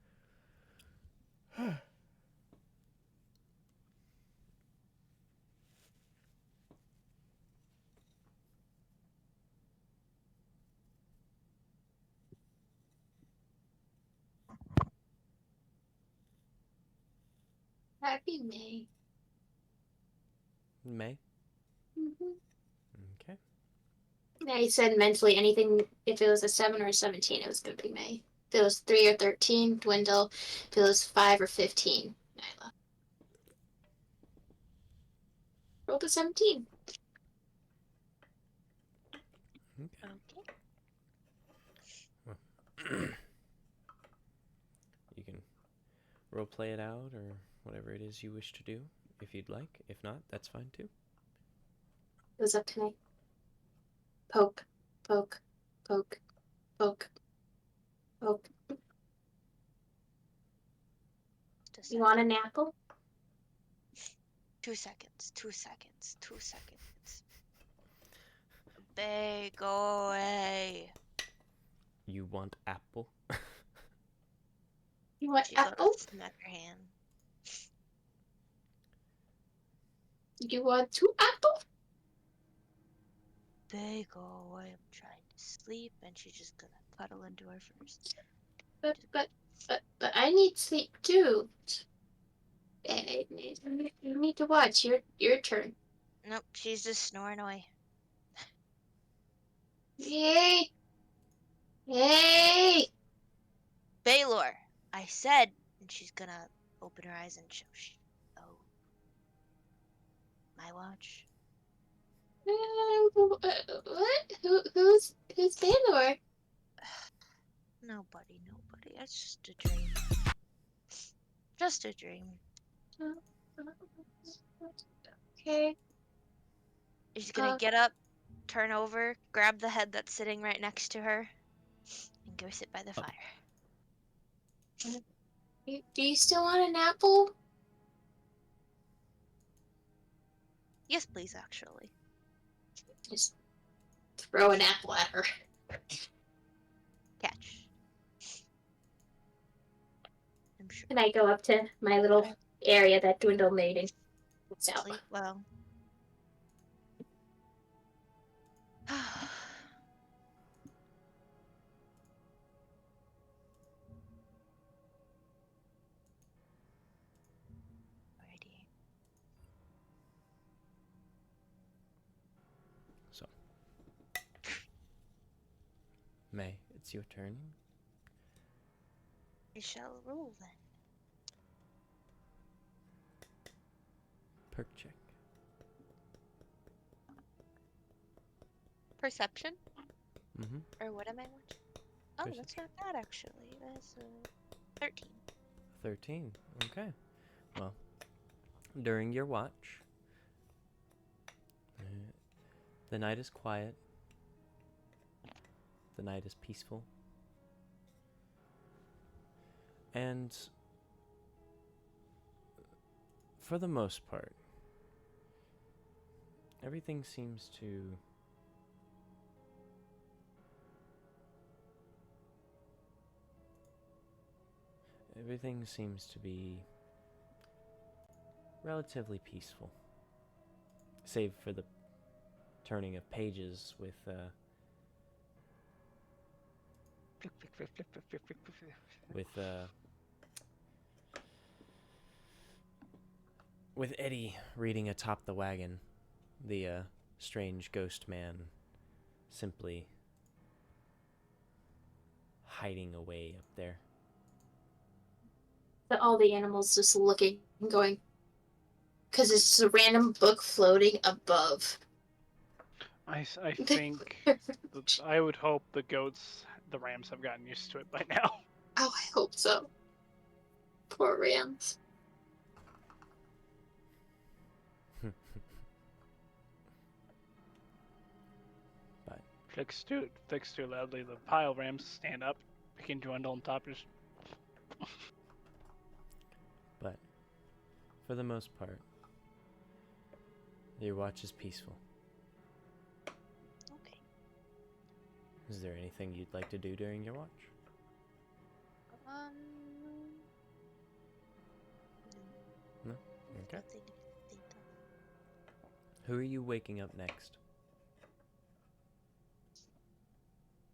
Happy May. May? Mm-hmm. Okay. I said mentally anything, if it was a 7 or a 17, it was going to be May. If it was 3 or 13, Dwindle. If it was 5 or 15, Nyla. Rolled a 17. Okay. You can roleplay it out or whatever it is you wish to do if you'd like. If not, that's fine too. It was up tonight. Poke, poke, poke, poke, poke. Just You want an apple? 2 seconds. 2 seconds. 2 seconds. Bay, go away. You want apple? You want She's gonna apple? smack her hand. You want 2 apple? Bay, go away. I'm trying to sleep, and she's just gonna cuddle into her first. But I need sleep too. You need to watch. Your turn. Nope, she's just snoring away. Yay! Yay! Baylor, I said, and she's gonna open her eyes and show. Oh, my watch. What? Who's Baylor? Nobody. It's just a dream. Just a dream. Okay. She's gonna get up, turn over, grab the head that's sitting right next to her, and go sit by the fire. Do you still want an apple? Yes, please, actually. Just throw an apple at her. Catch. I'm sure. And I go up to my little area that Dwindle made and out. Sleep well. Alrighty. So, May, it's your turn. I shall roll then. Perk check. Perception? Mm-hmm. Or what am I watching? Oh, that's not bad actually. That's 13. 13. Okay. Well, during your watch, the night is quiet. The night is peaceful. And for the most part, everything seems to be relatively peaceful, save for the turning of pages with Flick, flick, flick, flick, flick, flick, flick, flick, flick. with Eddie reading atop the wagon, the strange ghost man simply hiding away up there. All the animals just looking and going, because it's just a random book floating above. I think I would hope the rams have gotten used to it by now. Oh, I hope so. Poor rams. Flicks too loudly. The pile rams stand up, begin to dwindle on top. Just But for the most part, your watch is peaceful. Okay. Is there anything you'd like to do during your watch? No? Okay. Nothing to think of. Who are you waking up next?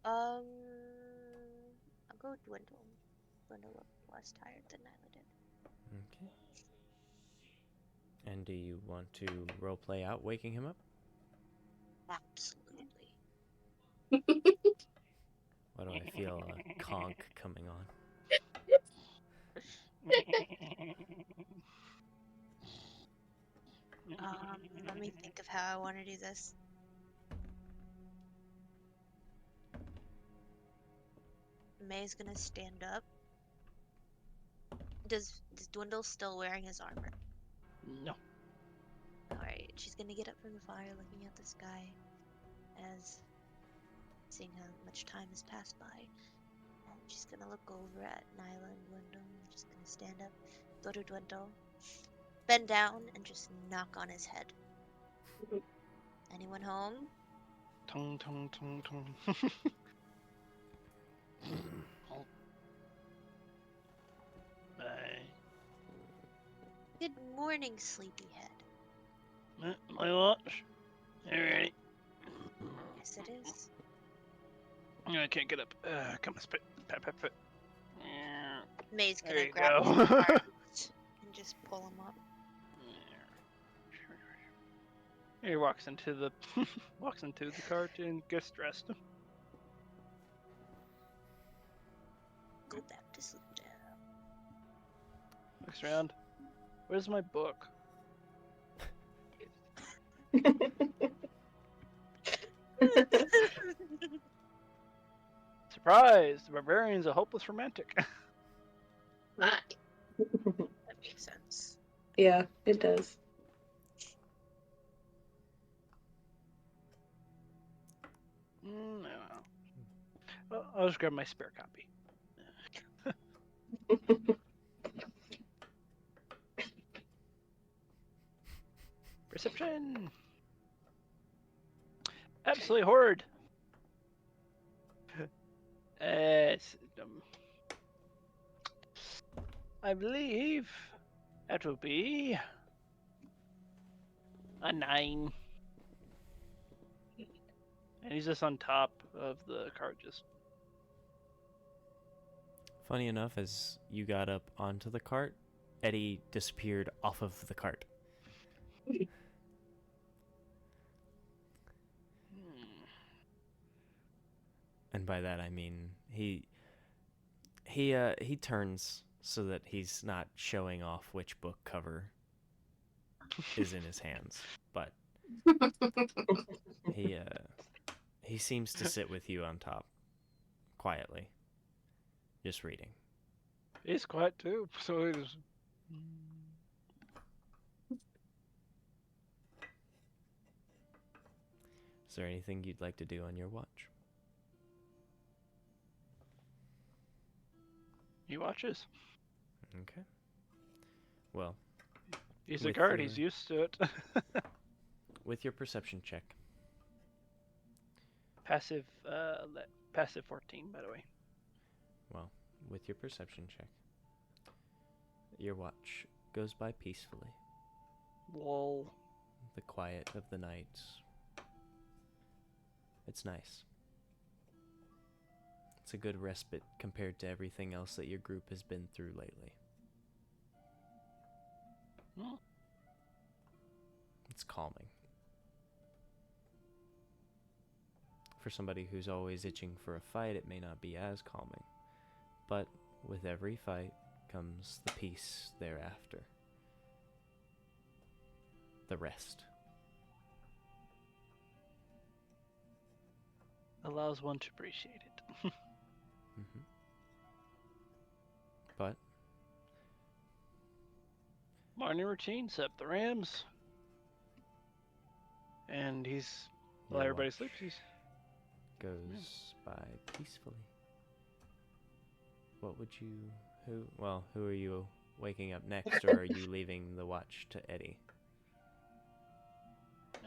I'll go Dwindle. Dwindle looked less tired than Nyla did. Okay. And do you want to roleplay out waking him up? Absolutely. Why do I feel a conch coming on? Let me think of how I want to do this. May's gonna stand up. Is Dwindle still wearing his armor? no. Alright, she's gonna get up from the fire looking at the sky as seeing how much time has passed by. And she's gonna look over at Nyla and Dwindle and just gonna stand up, go to Dwindle, bend down, and just knock on his head. Anyone home? Tung, tung, tung, tung. Bye. Good morning, sleepyhead. My watch. Alrighty. Yes, it is. I can't get up. Come on, spit. Pat, pat, pat. Yeah. May's There gonna you grab go. his arms and just pull him up. He walks into the cart and gets dressed. Go back to sleep now. Looks around. Where's my book? Surprise! The barbarian's a hopeless romantic. My. That makes sense. Yeah, it does. No. Well, I'll just grab my spare copy. Perception! Absolutely horrid! I believe that will be a 9. And he's just on top of the cart, just Funny enough, as you got up onto the cart, Eddie disappeared off of the cart. And by that I mean he turns so that he's not showing off which book cover is in his hands, but he seems to sit with you on top, quietly, just reading. He's quiet too, so it is. Is there anything you'd like to do on your watch? He watches. Okay. Well, He's a With guard. your- He's used to it. with your perception check, Passive, passive 14, by the way. with your perception check, your watch goes by peacefully. Lol. The quiet of the night. It's nice. It's a good respite compared to everything else that your group has been through lately. Hmm. It's calming. For somebody who's always itching for a fight, it may not be as calming. But with every fight comes the peace thereafter. The rest. Allows one to appreciate it. Hmm. But Morning routine, set up the Rams. And he's, while your everybody watch sleeps, he's. goes by peacefully. What would you... who are you waking up next, or are you leaving the watch to Eddie?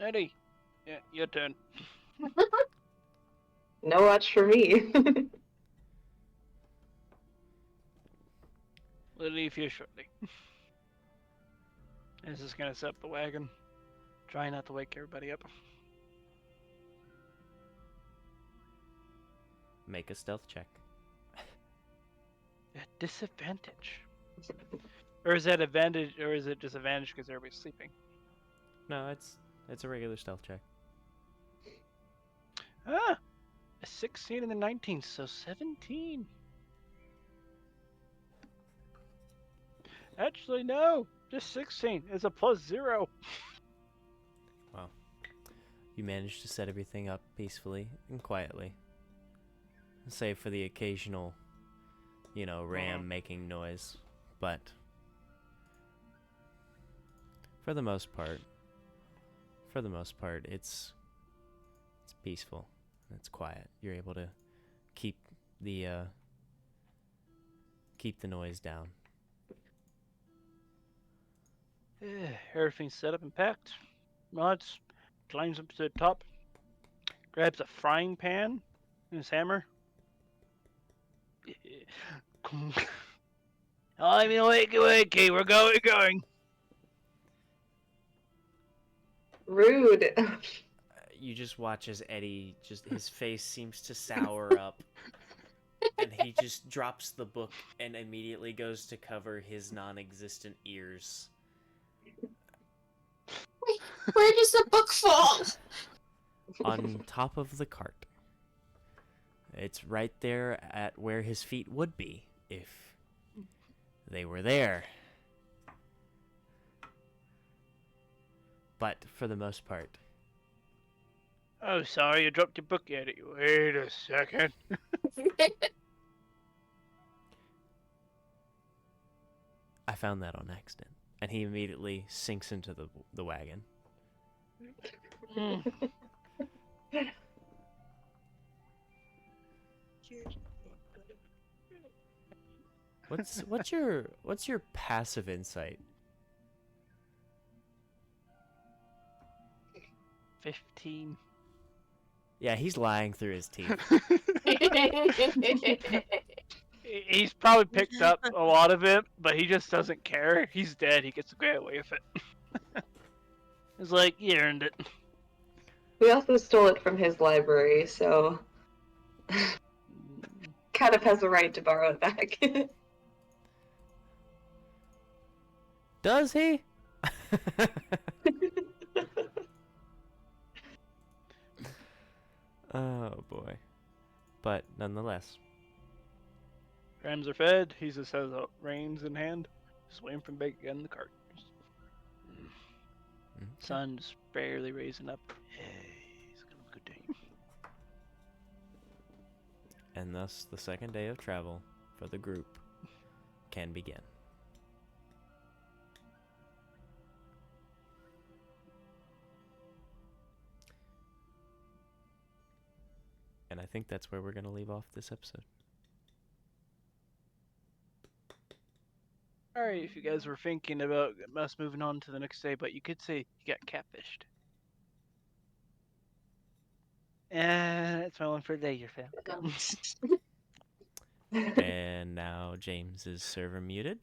Eddie, yeah, your turn. No watch for me. We'll leave here shortly. This is gonna set up the wagon. Try not to wake everybody up. Make a stealth check. At disadvantage. Or is that advantage, or is it disadvantage because everybody's sleeping? No, it's a regular stealth check. Ah! A 16 and a 19, so 17. Actually, no. Just 16. It's a +0. You manage to set everything up peacefully and quietly. Save for the occasional, ram making noise. But for the most part, it's peaceful. It's quiet. You're able to keep the noise down. Everything's set up and packed. Mods climbs up to the top, grabs a frying pan and his hammer. I'm wakey, we're going. Rude. You just watch as Eddie, his face seems to sour up, and he just drops the book and immediately goes to cover his non-existent ears. Where does the book fall? On top of the cart. It's right there at where his feet would be if they were there. But for the most part, Oh, sorry, you dropped your book, Eddie. Wait a second. I found that on accident. And he immediately sinks into the wagon. Hmm. What's your passive insight? 15. Yeah, he's lying through his teeth. He's probably picked up a lot of it, but he just doesn't care. He's dead. He gets to get away with it. It's like, you earned it. We also stole it from his library, so kind of has a right to borrow it back. Does he? Oh boy. But nonetheless, Rams are fed. He just has reins in hand, just waiting for him to get in the cart. Sun's barely raising up. Hey, it's gonna be a good day. and thus the second day of travel for the group can begin. And I think that's where we're going to leave off this episode. Alright, if you guys were thinking about us moving on to the next day, but you could say you got catfished. And it's my one for the day, your family. And now James is server muted.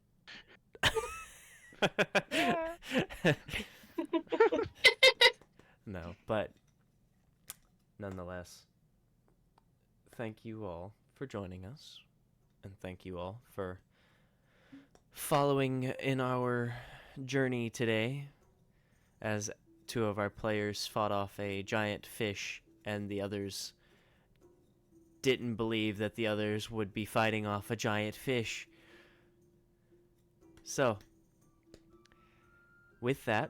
No, but nonetheless, thank you all for joining us, and thank you all for following in our journey today, as two of our players fought off a giant fish, and the others didn't believe that the others would be fighting off a giant fish. So, with that,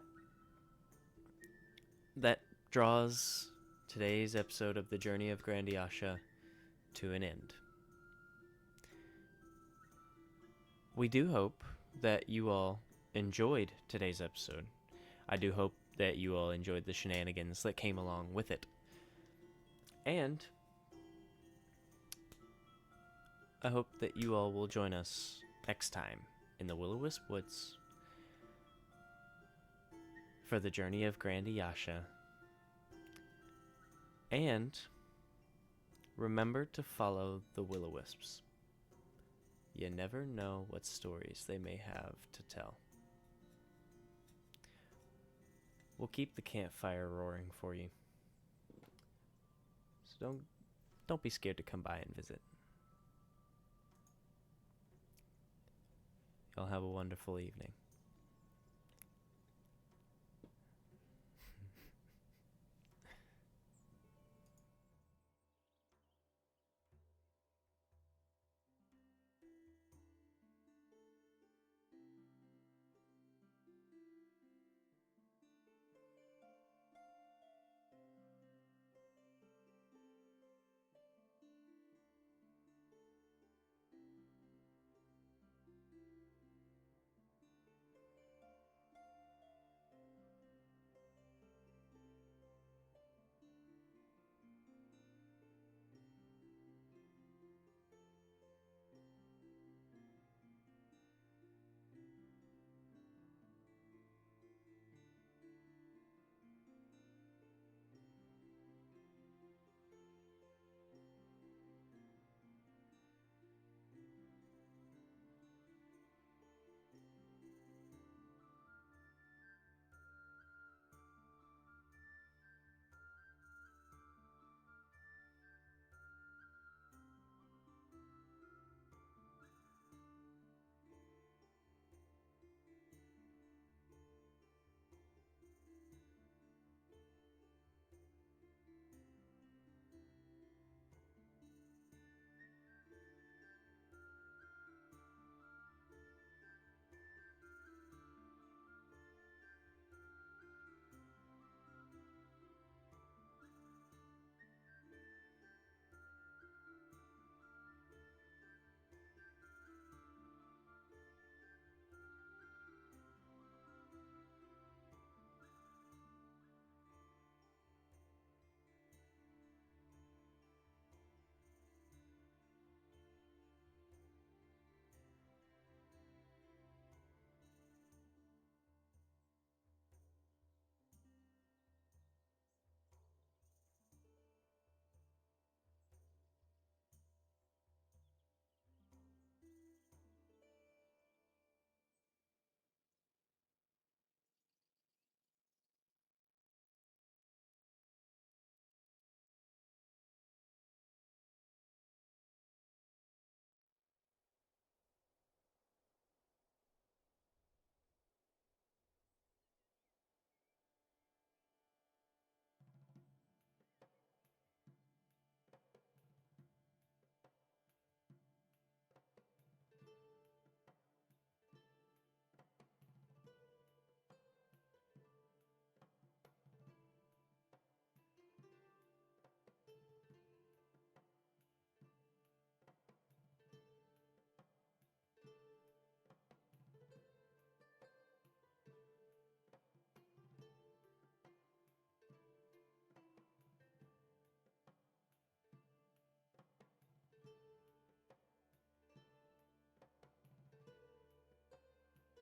that draws today's episode of the Journey of Grandiasha to an end. We do hope that you all enjoyed today's episode. I do hope that you all enjoyed the shenanigans that came along with it. And I hope that you all will join us next time in the Will-O-Wisp Woods for the Journey of Grandiasha. And remember to follow the Will-O-Wisps. You never know what stories they may have to tell. We'll keep the campfire roaring for you. So don't be scared to come by and visit. Y'all have a wonderful evening.